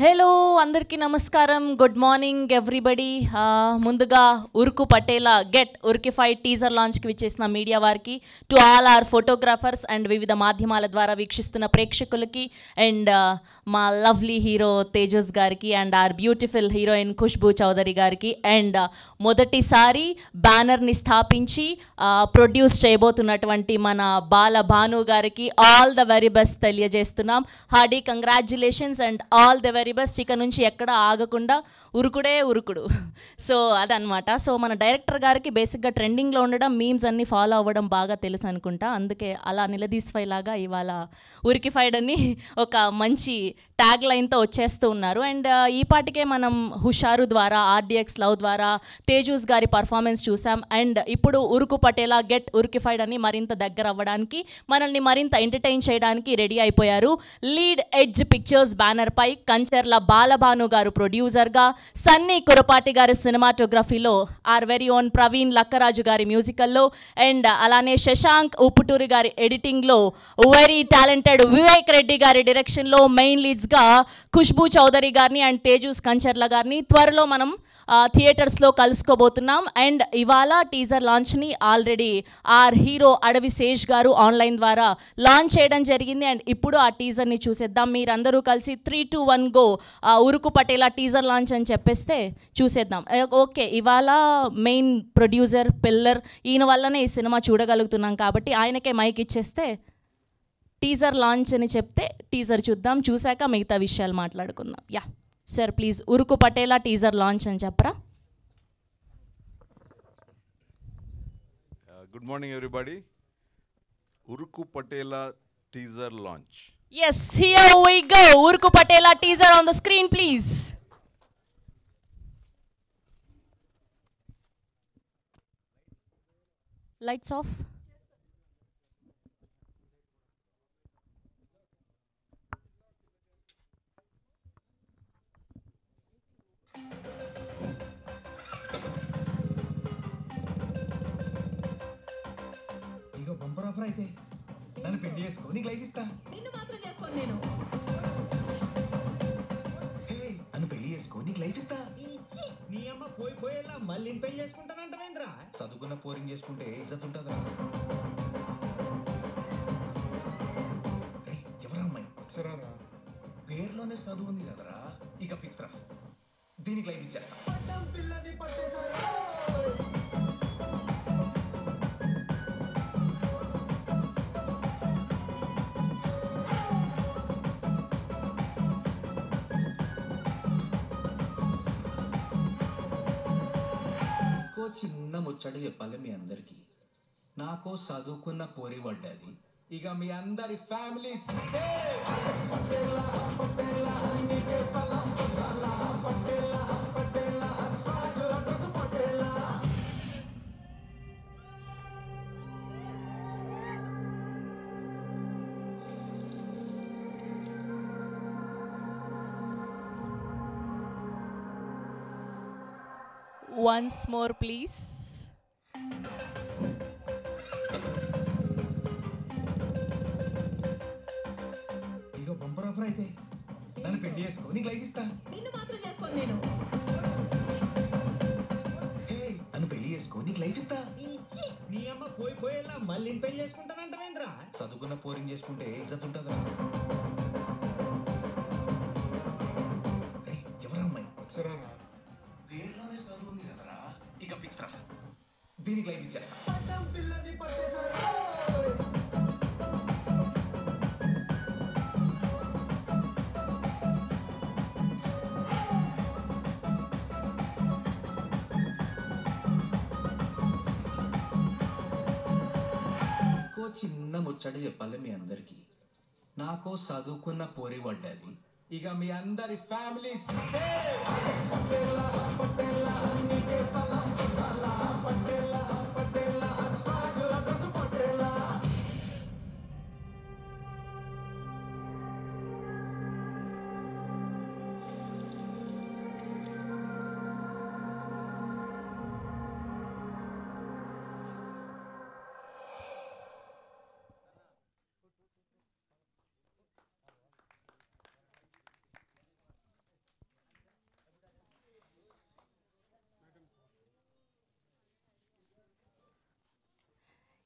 Hello అందరికీ నమస్కారం. Good morning everybody. ముందుగా ఉరుకు పటేలా గెట్ ఉరికిఫైడ్ టీజర్ లాంచ్కి విచ్చేసిన మీడియా వారికి, to all our photographers and వివిధ మాధ్యమాల ద్వారా వీక్షిస్తున్న ప్రేక్షకులకి, అండ్ మా లవ్లీ హీరో తేజస్ గారికి and our beautiful heroine Khushbu Chaudhary గారికి, అండ్ మొదటిసారి బ్యానర్ని స్థాపించి ప్రొడ్యూస్ చేయబోతున్నటువంటి మన బాల భాను గారికి ఆల్ ద వెరీ బెస్ట్ తెలియజేస్తున్నాం. Hearty congratulations and all the very best. ఇక నుంచి ఎక్కడ ఆగకుండా ఉరుకుడే ఉరుకుడు. సో అదనమాట. సో మన డైరెక్టర్ గారికి బేసిక్గా ట్రెండింగ్లో ఉండడం, మీమ్స్ అన్నీ ఫాలో అవ్వడం బాగా తెలుసు అనుకుంటా. అందుకే అలా నిలదీసిఫైలాగా ఇవాళ ఉరికిఫైడ్ అని ఒక మంచి ట్యాగ్ లైన్తో వచ్చేస్తూ ఉన్నారు. అండ్ ఈ పాటికే మనం హుషారు ద్వారా, ఆర్డిఎక్స్ లవ్ ద్వారా తేజూస్ గారి పర్ఫార్మెన్స్ చూసాం. అండ్ ఇప్పుడు ఉరుకు పటేలా గెట్ ఉరికిఫైడ్ అని మరింత దగ్గర అవ్వడానికి, మనల్ని మరింత ఎంటర్టైన్ చేయడానికి రెడీ అయిపోయారు. లీడ్ ఎడ్జ్ పిక్చర్స్ బ్యానర్ పై కంచర్ల బాలభాను గారు ప్రొడ్యూసర్గా, సన్నీ కురపాటి గారి సినిమాటోగ్రఫీలో, our very own Praveen Lakkaraju గారి మ్యూజికల్లో, అండ్ అలానే శశాంక్ ఉప్పుటూరి గారి ఎడిటింగ్లో, వెరీ టాలెంటెడ్ వివేక్ రెడ్డి గారి డైరెక్షన్లో మెయిన్ లీడ్స్గా ఖుష్బూ చౌదరి గారిని అండ్ తేజూస్ కంచర్ల గారిని త్వరలో మనం థియేటర్స్లో కలుసుకోబోతున్నాం. అండ్ ఇవాళ టీజర్ లాంచ్ని ఆల్రెడీ ఆర్ హీరో అడవి శేష్ గారు ఆన్లైన్ ద్వారా లాంచ్ చేయడం జరిగింది. అండ్ ఇప్పుడు ఆ టీజర్ని చూసేద్దాం. మీరందరూ కలిసి 3, 2, 1 గో ఉరుకు పటేలా టీజర్ లాంచ్ అని చెప్పేస్తే చూసేద్దాం. ఓకే, ఇవాళ మెయిన్ ప్రొడ్యూసర్ పిల్లర్ ఈయన వల్లనే ఈ సినిమా చూడగలుగుతున్నాం కాబట్టి ఆయనకే మైక్ ఇచ్చేస్తే టీజర్ లాంచ్ అని చెప్తే టీజర్ చూద్దాం. చూశాక మిగతా విషయాలు మాట్లాడుకుందాం. Yeah sir, please Uruku Patela teaser launch అని చెప్పరా. Good morning everybody. Uruku Patela teaser launch. Yes, here we go. Urku Patela teaser on the screen, please. Lights off. Ego bumper offer అయితే నన్ను పెళ్లి చేసుకో, నీకు లైఫ్ ఇస్తా. నిన్ను మాత్రం చేసుకోను నేను. నన్ను పెళ్లి చేసుకో, నీకు లైఫ్ ఇస్తా. నీ అమ్మ పోయేలా మళ్ళీ పెళ్లి చేసుకుంటానంటావేంద్రా? చదువుకున్న పోరింగ్ చేసుకుంటే ఇజ్జత్ ఉంటుందిరా. ఎవరా అమ్మాయి? పేరులోనే చదువు ఉంది కదరా, ఇక ఫిక్స్ రా. దీనికి లైఫ్ ఇచ్చేస్తా. చిన్న ముచ్చట చెప్పాలి మీ అందరికి. నాకో చదువుకున్న పోరి పడ్డది, ఇక మీ అందరి family Once more, please. Ego bumper offer అయితే నన్ను పెళ్లి చేసుకో, నీకు లైఫ్ ఇస్తా. నిన్ను మాత్రం చేసుకోను నేను. నన్ను పెళ్లి చేసుకో, నీకు లైఫ్ ఇస్తా. నీ అమ్మ పోయేలా మళ్ళీ పెళ్లి చేసుకుంటానంటావేంద్రా? చదువుకున్న పోరింగ్ చేసుకుంటే ఇజ్జత్ ఉంటుందిరా. ఎవరా అమ్మాయి? పేరులోనే చదువు ఉంది కదరా, ఇక ఫిక్స్ రా. దీనికి లైఫ్ ఇచ్చేస్తా. చిన్న ముచ్చట చెప్పాలి మీ అందరికి. నాకో చదువుకున్న పోరి పడ్డది, ఇక మీ అందరి ఫ్యామిలీ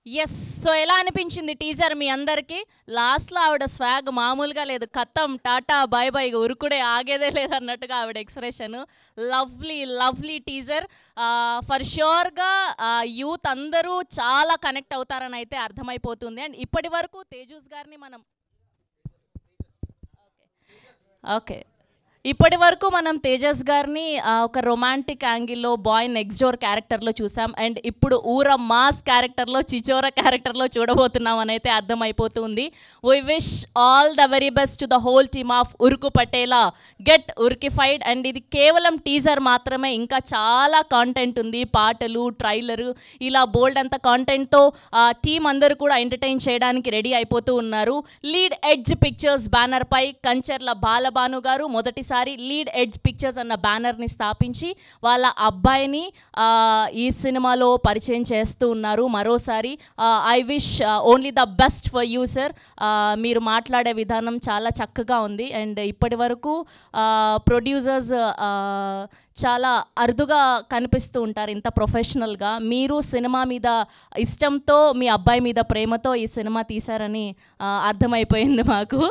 ఎస్. సో ఎలా అనిపించింది టీజర్ మీ అందరికీ? లాస్ట్లో ఆవిడ స్వాగ్ మామూలుగా లేదు. ఖతం టాటా బాయ్ బాయ్ ఉరుకుడే ఆగేదే లేదన్నట్టుగా ఆవిడ ఎక్స్ప్రెషన్. Lovely lovely teaser. ఫర్ ష్యూర్గా యూత్ అందరూ చాలా కనెక్ట్ అవుతారని అయితే అర్థమైపోతుంది. అండ్ ఇప్పటి వరకు తేజస్ గారిని మనం ఓకే ఇప్పటి వరకు మనం తేజస్ గారిని ఒక రొమాంటిక్ యాంగిల్లో బాయ్ నెక్స్ట్ డోర్ క్యారెక్టర్లో చూసాం. అండ్ ఇప్పుడు ఊర మాస్ క్యారెక్టర్లో చిచోర క్యారెక్టర్లో చూడబోతున్నాం అని అయితే అర్థమైపోతుంది. We wish all the very best to the whole team of Uruku Patela get ఉరికిఫైడ్. అండ్ ఇది కేవలం టీజర్ మాత్రమే, ఇంకా చాలా కాంటెంట్ ఉంది. పాటలు, ట్రైలరు, ఇలా బోల్డ్ అంత కాంటెంట్తో టీం అందరూ కూడా ఎంటర్టైన్ చేయడానికి రెడీ అయిపోతూ ఉన్నారు. లీడ్ ఎడ్జ్ పిక్చర్స్ బ్యానర్పై కంచర్ల బాలభాను గారు మొదటిసారి లీడ్ ఎడ్జ్ పిక్చర్స్ అన్న బ్యానర్ని స్థాపించి వాళ్ళ అబ్బాయిని ఈ సినిమాలో పరిచయం చేస్తూ ఉన్నారు. మరోసారి I wish only the best for you sir. మీరు మాట్లాడే విధానం చాలా చక్కగా ఉంది. అండ్ ఇప్పటి వరకు ప్రొడ్యూసర్స్ చాలా అరుదుగా కనిపిస్తూ ఉంటారు ఇంత ప్రొఫెషనల్గా. మీరు సినిమా మీద ఇష్టంతో, మీ అబ్బాయి మీద ప్రేమతో ఈ సినిమా తీశారని అర్థమైపోయింది మాకు.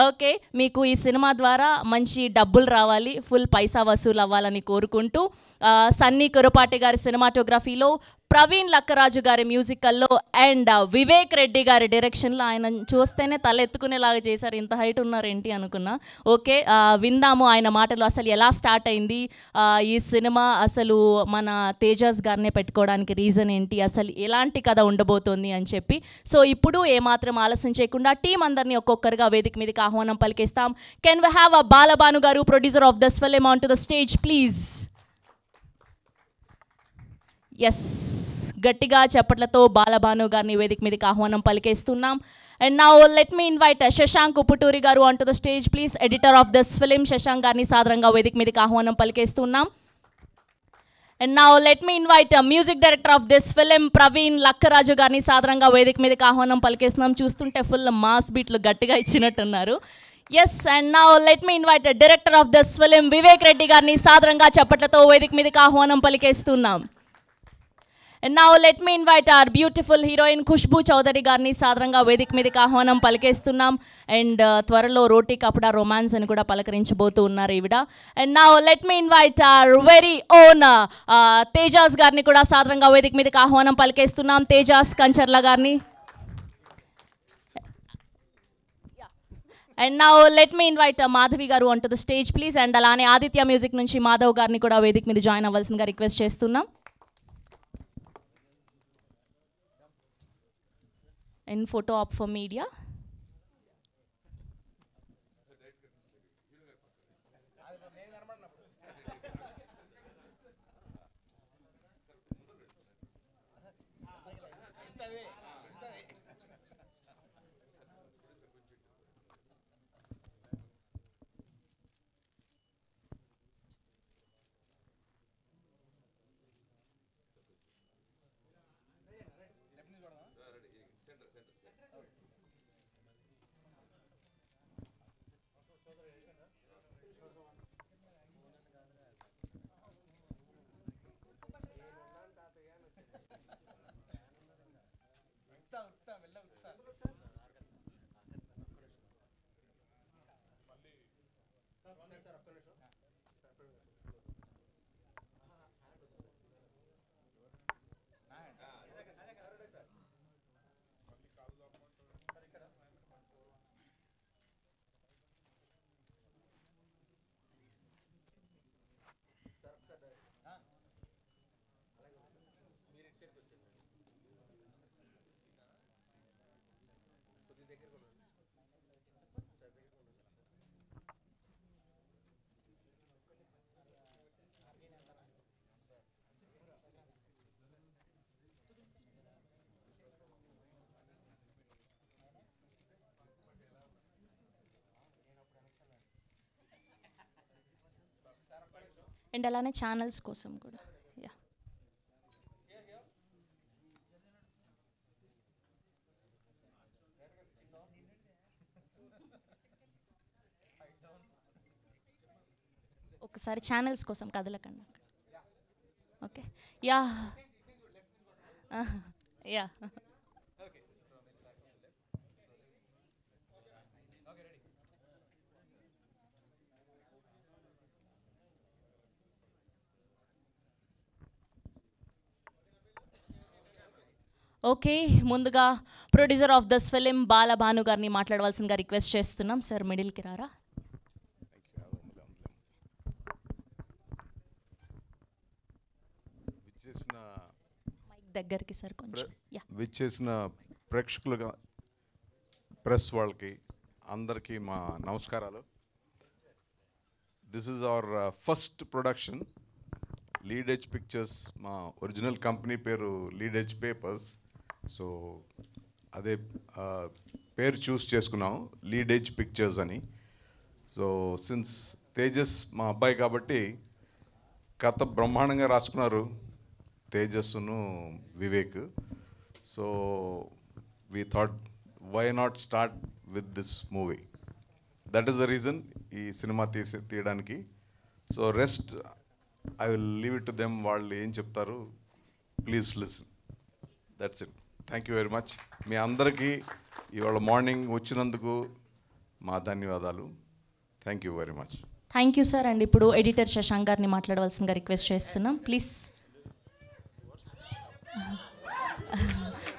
ఓకే, మీకు ఈ సినిమా ద్వారా మంచి డబ్బులు రావాలి, ఫుల్ పైసా వసూలు అవ్వాలని కోరుకుంటూ సన్నీ కురపాటి గారి సినిమాటోగ్రఫీలో, ప్రవీణ్ లక్కరాజు గారి మ్యూజికల్లో అండ్ వివేక్ రెడ్డి గారి డైరెక్షన్లో, ఆయన చూస్తేనే తల ఎత్తుకునేలాగా చేశారు. ఇంత హైట్ ఉన్నారేంటి అనుకున్నా. ఓకే, విందాము ఆయన మాటలు. అసలు ఎలా స్టార్ట్ అయింది ఈ సినిమా, అసలు మన తేజస్ గారినే పెట్టుకోవడానికి రీజన్ ఏంటి, అసలు ఎలాంటి కథ ఉండబోతోంది అని చెప్పి. సో ఇప్పుడు ఏమాత్రం ఆలస్యం చేయకుండా టీం అందరినీ ఒక్కొక్కరుగా వేదిక మీదకి ఆహ్వానం పలికిస్తాం. Can we have a Balabhanu garu, producer of this film, on to the stage please. Yes, గట్టిగా చప్పట్లతో బాలభాను గారిని వేదిక మీదకి ఆహ్వానం పలికేస్తున్నాం. And now let me invite Shashank Upputuri garu on to the stage please, editor of this film. Shashank గారిని సాదరంగా వేదిక మీదకి ఆహ్వానం పలికేస్తున్నాం. And now let me invite music director of this film Praveen Lakkaraju గారిని సాదరంగా వేదిక మీదకి ఆహ్వానం పలికేస్తున్నాం. చూస్తుంటే ఫుల్ మాస్ బీట్లు గట్టిగా ఇచ్చినట్టున్నారు. Yes, and now let me invite director of this film Vivek Reddy గారిని సాదరంగా చప్పట్లతో వేదిక మీదకి ఆహ్వానం పలికేస్తున్నాం. And now let me invite our beautiful heroine Khushbu Chaudhary గారిని సాదరంగా వేదిక మీదకి ఆహ్వానం పలికేస్తున్నాం. అండ్ త్వరలో రోటీ కపడా రొమాన్స్ అని కూడా పలకరించబోతూ ఉన్నారు ఈవిడ. And now let me invite our very own Tejas గారిని కూడా సాదరంగా వేదిక మీదకి ఆహ్వానం పలికేస్తున్నాం. తేజాస్ కంచర్ల గారిని. And now let me invite Madhavi గారు onto the stage please. And అలానే ఆదిత్య మ్యూజిక్ నుంచి మాధవ్ గారిని కూడా వేదిక మీద జాయిన్ అవ్వాల్సిందిగా రిక్వెస్ట్ చేస్తున్నాం. And photo op for media. And అలానే ఛానల్స్ కోసం కూడా. యా, ఒకసారి ఛానల్స్ కోసం కదలకండి. ఓకే, యా యా ఓకే, ముందుగా producer of this film Balabhanu గారిని మాట్లాడవలసిందిగా రిక్వెస్ట్ చేస్తున్నాం. సార్ మిడిల్కి రారా. మైక్ దగ్గరికి సార్ కొంచెం. యా విచ్చేసిన ప్రేక్షకులుగా ప్రెస్ వాళ్ళకి అందరికీ మా నమస్కారాలు. This is our first production, Lead Edge Pictures. మా ఒరిజినల్ కంపెనీ పేరు లీడ్ ఎడ్జ్ పేపర్స్. సో అదే పేరు చూస్ చేసుకున్నాం, లీడ్ ఎడ్జ్ పిక్చర్స్ అని. సో సిన్స్ తేజస్ మా అబ్బాయి కాబట్టి కథ బ్రహ్మాండంగా రాసుకున్నారు తేజస్సును Vivek. So we thought why not start with this movie. That is the reason ఈ సినిమా తీయడానికి. So rest I will leave it to them, వాళ్ళు ఏం చెప్తారు please listen. That's it. Thank you very much. మీ అందరికీ ఇవాళ మార్నింగ్ వచ్చినందుకు మా ధన్యవాదాలు. Thank you very much. Thank you sir. And ఇప్పుడు ఎడిటర్ శశాంక్ గారిని మాట్లాడవలసిందిగా రిక్వెస్ట్ చేస్తున్నాం ప్లీజ్.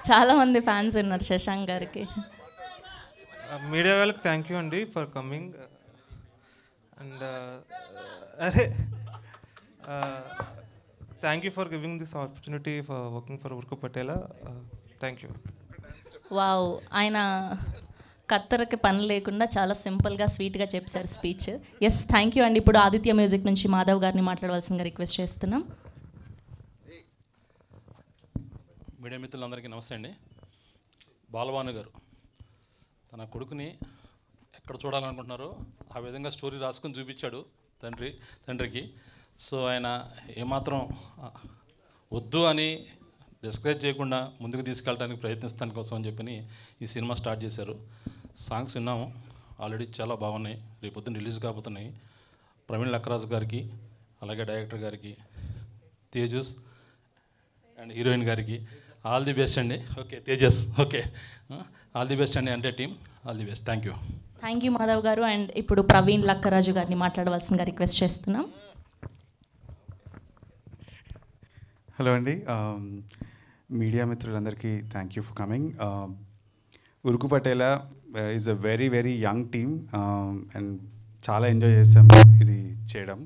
చాలామంది ఫ్యాన్స్ ఉన్నారు శశాంక్ గారికి. మీడియా వాళ్ళకి థ్యాంక్ యూ అండి ఫర్ కమింగ్. అండ్ అరే thank you for giving this opportunity for working for Uruku Patela. Thank you. Wow, ఆయన కత్తెరకి పని లేకుండా చాలా సింపుల్గా స్వీట్గా చెప్పారు స్పీచ్. ఎస్, థ్యాంక్ యూ అండి. ఇప్పుడు ఆదిత్య మ్యూజిక్ నుంచి మాధవ్ గారిని మాట్లాడవలసిందిగా రిక్వెస్ట్ చేస్తున్నాం. మీడియా మిత్రులందరికీ నమస్తే అండి. బాలభాను గారు తన కొడుకుని ఎక్కడ చూడాలనుకుంటున్నారో ఆ విధంగా స్టోరీ రాసుకొని చూపించాడు తండ్రికి. సో ఆయన ఏమాత్రం వద్దు అని డిస్కరేజ్ చేయకుండా ముందుకు తీసుకెళ్ళడానికి ప్రయత్నిస్తాను కోసం అని చెప్పి ఈ సినిమా స్టార్ట్ చేశారు. సాంగ్స్ విన్నాము ఆల్రెడీ, చాలా బాగున్నాయి. రేపొద్దున రిలీజ్ కాబోతున్నాయి. ప్రవీణ్ లక్కరాజు గారికి, అలాగే డైరెక్టర్ గారికి, తేజస్ అండ్ హీరోయిన్ గారికి ఆల్ ది బెస్ట్ అండి. Okay Tejas, okay all the best అండి. అంటే team all the best. Thank you. Thank you Madhav గారు. అండ్ ఇప్పుడు ప్రవీణ్ లక్కరాజు గారిని మాట్లాడవలసిందిగా రిక్వెస్ట్ చేస్తున్నాం. హలో అండి, మీడియా మిత్రులందరికీ thank you for coming. Uruku Patela is a very very young team and చాలా ఎంజాయ్ చేసాం ఇది చేయడం.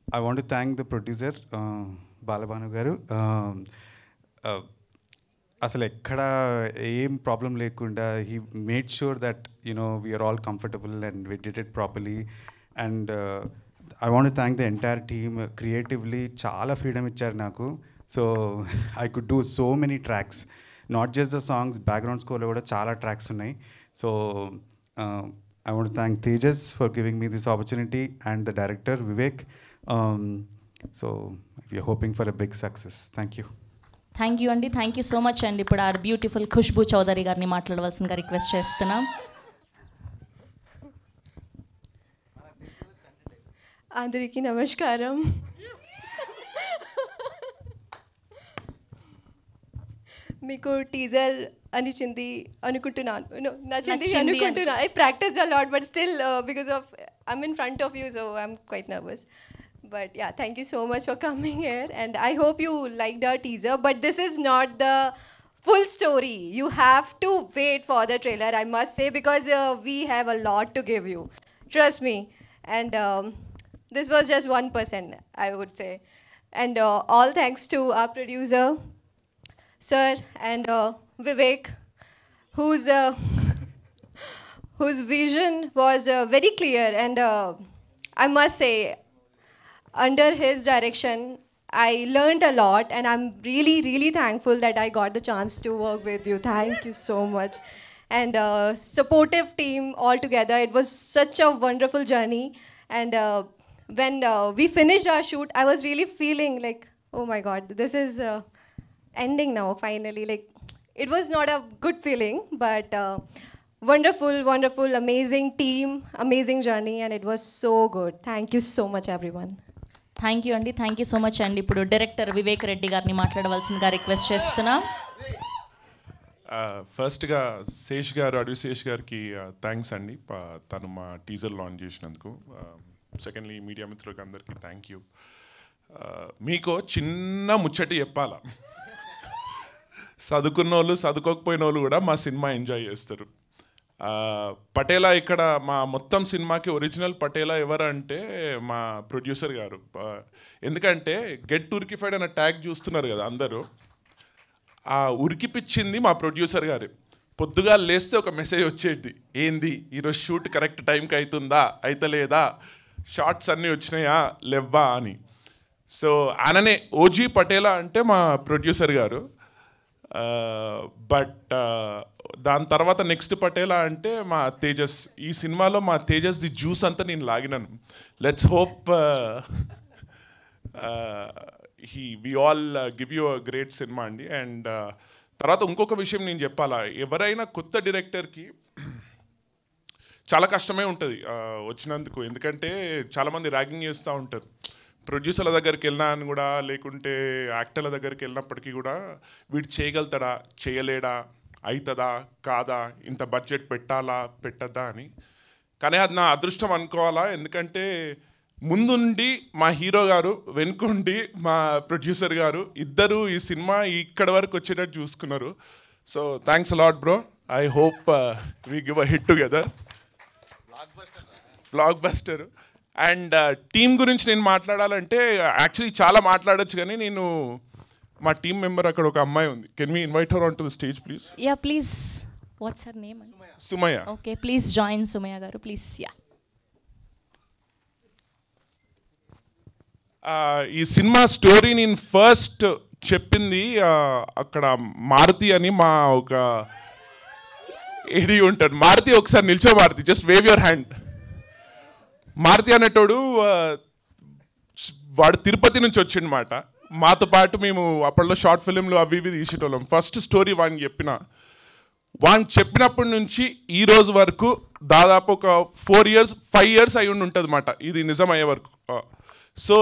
I want to thank the producer Balabhanu garu. అసలు ఎక్కడ ఏం ప్రాబ్లం లేకుండా he made sure that we're all comfortable and we did it properly. And I want to thank the entire team. Creatively చాలా freedom ఇచ్చారు నాకు. So I could do so many tracks, not just the songs, background score కూడా చాలా tracks ఉన్నాయి. So I want to thank Tejas for giving me this opportunity and the director Vivek. So we are hoping for a big success. Thank you. Thank you అండి. Thank you so much అండి. ఇప్పుడు are beautiful Khushbu Chowdary గారిని మాట్లాడవలసిందిగా request చేస్తున్నాం. అందరికీ నమస్కారం. మీకు teaser నచ్చింది అనుకుంటున్నాను. I practice a lot but still because of I'm in front of you so I'm quite nervous. But yeah, thank you so much for coming here, and I hope you liked our teaser. But this is not the full story. You have to wait for the trailer, I must say, because we have a lot to give you. Trust me. And this was just 1%, I would say. And all thanks to our producer, sir, and Vivek, whose vision was very clear. And I must say, under his direction, I learned a lot, and I'm really, really thankful that I got the chance to work with you. Thank you so much. And supportive team all together. It was such a wonderful journey. And when we finished our shoot, I was really feeling like, oh my God, this is ending now, finally. Like, it was not a good feeling, but wonderful, wonderful, amazing team, amazing journey, and it was so good. Thank you so much, everyone. Thank you అండి, thank you so much అండి. ఇప్పుడు director Vivek Reddy గారిని మాట్లాడవలసిందిగా request చేస్తున్నా. ఫస్ట్గా శేష్ గారు, అడవి శేష్ గారికి థ్యాంక్స్ అండి, తను మా టీజర్ లాంచ్ చేసినందుకు. సెకండ్లీ మీడియా మిత్రులకు అందరికీ థ్యాంక్ యూ. మీకు చిన్న ముచ్చటి చెప్పాలా, చదువుకున్న వాళ్ళు చదువుకోకపోయిన వాళ్ళు కూడా మా సినిమా ఎంజాయ్ చేస్తారు. పటేలా ఇక్కడ మా మొత్తం సినిమాకి ఒరిజినల్ పటేలా ఎవరు అంటే మా ప్రొడ్యూసర్ గారు. ఎందుకంటే గెట్ ఉరికిఫైడ్ అన్న ట్యాగ్ చూస్తున్నారు కదా అందరూ, ఆ ఉరికిపిచ్చింది మా ప్రొడ్యూసర్ గారు. పొద్దుగా లేస్తే ఒక మెసేజ్ వచ్చేది, ఏంది ఈరోజు షూట్ కరెక్ట్ టైంకి అవుతుందా అయితలేదా, షార్ట్స్ అన్నీ వచ్చినాయా లేవ్వా అని. సో ఆయననే ఓజీ పటేలా అంటే మా ప్రొడ్యూసర్ గారు. బట్ దాని తర్వాత నెక్స్ట్ పటేలా అంటే మా తేజస్. ఈ సినిమాలో మా తేజస్ ది జ్యూస్ అంతా నేను లాగినాను. Let's hope we all give you a great సినిమా అండి. అండ్ తర్వాత ఇంకొక విషయం నేను చెప్పాలా, ఎవరైనా కొత్త డైరెక్టర్కి చాలా కష్టమే ఉంటుంది వచ్చినందుకు. ఎందుకంటే చాలామంది ర్యాగింగ్ చేస్తూ ఉంటారు. ప్రొడ్యూసర్ల దగ్గరికి వెళ్ళినా అని కూడా, లేకుంటే యాక్టర్ల దగ్గరికి వెళ్ళినప్పటికీ కూడా వీడు చేయగలుగుతాడా చేయలేడా, అవుతుందా కాదా, ఇంత బడ్జెట్ పెట్టాలా పెట్టద్దా అని. కానీ అది నా అదృష్టం అనుకోవాలా, ఎందుకంటే ముందుండి మా హీరో గారు, వెనుకుండి మా ప్రొడ్యూసర్ గారు ఇద్దరు ఈ సినిమా ఇక్కడ వరకు వచ్చేటట్టు చూసుకున్నారు. So thanks a lot bro. I hope we give a hit together, block buster. And team గురించి నేను మాట్లాడాలంటే యాక్చువల్లీ చాలా మాట్లాడచ్చు, కానీ నేను మా టీం మెంబర్ అక్కడ ఒక అమ్మాయి ఉంది. Can we invite her on to the stage please? Yeah please. What's her name? Sumayya. Okay, please join Sumayya గారు ప్లీజ్. యా. ఈ సినిమా స్టోరీ నేను ఫస్ట్ చెప్పింది అక్కడ మారుతి అని మా ఒక ఏడి ఉంటాడు. మారుతి ఒకసారి నిల్చో, Maruti just wave your hand. Maruti అనేటోడు వాడు తిరుపతి నుంచి వచ్చిండమాట. మాతో పాటు మేము అప్పట్లో షార్ట్ ఫిలింలు అవి ఇవి తీసేటోళ్ళం. ఫస్ట్ స్టోరీ వాడిని చెప్పినప్పటి నుంచి ఈ రోజు వరకు దాదాపు ఒక 5 years అయి ఉంటుంది అన్నమాట ఇది నిజమయ్యే వరకు. సో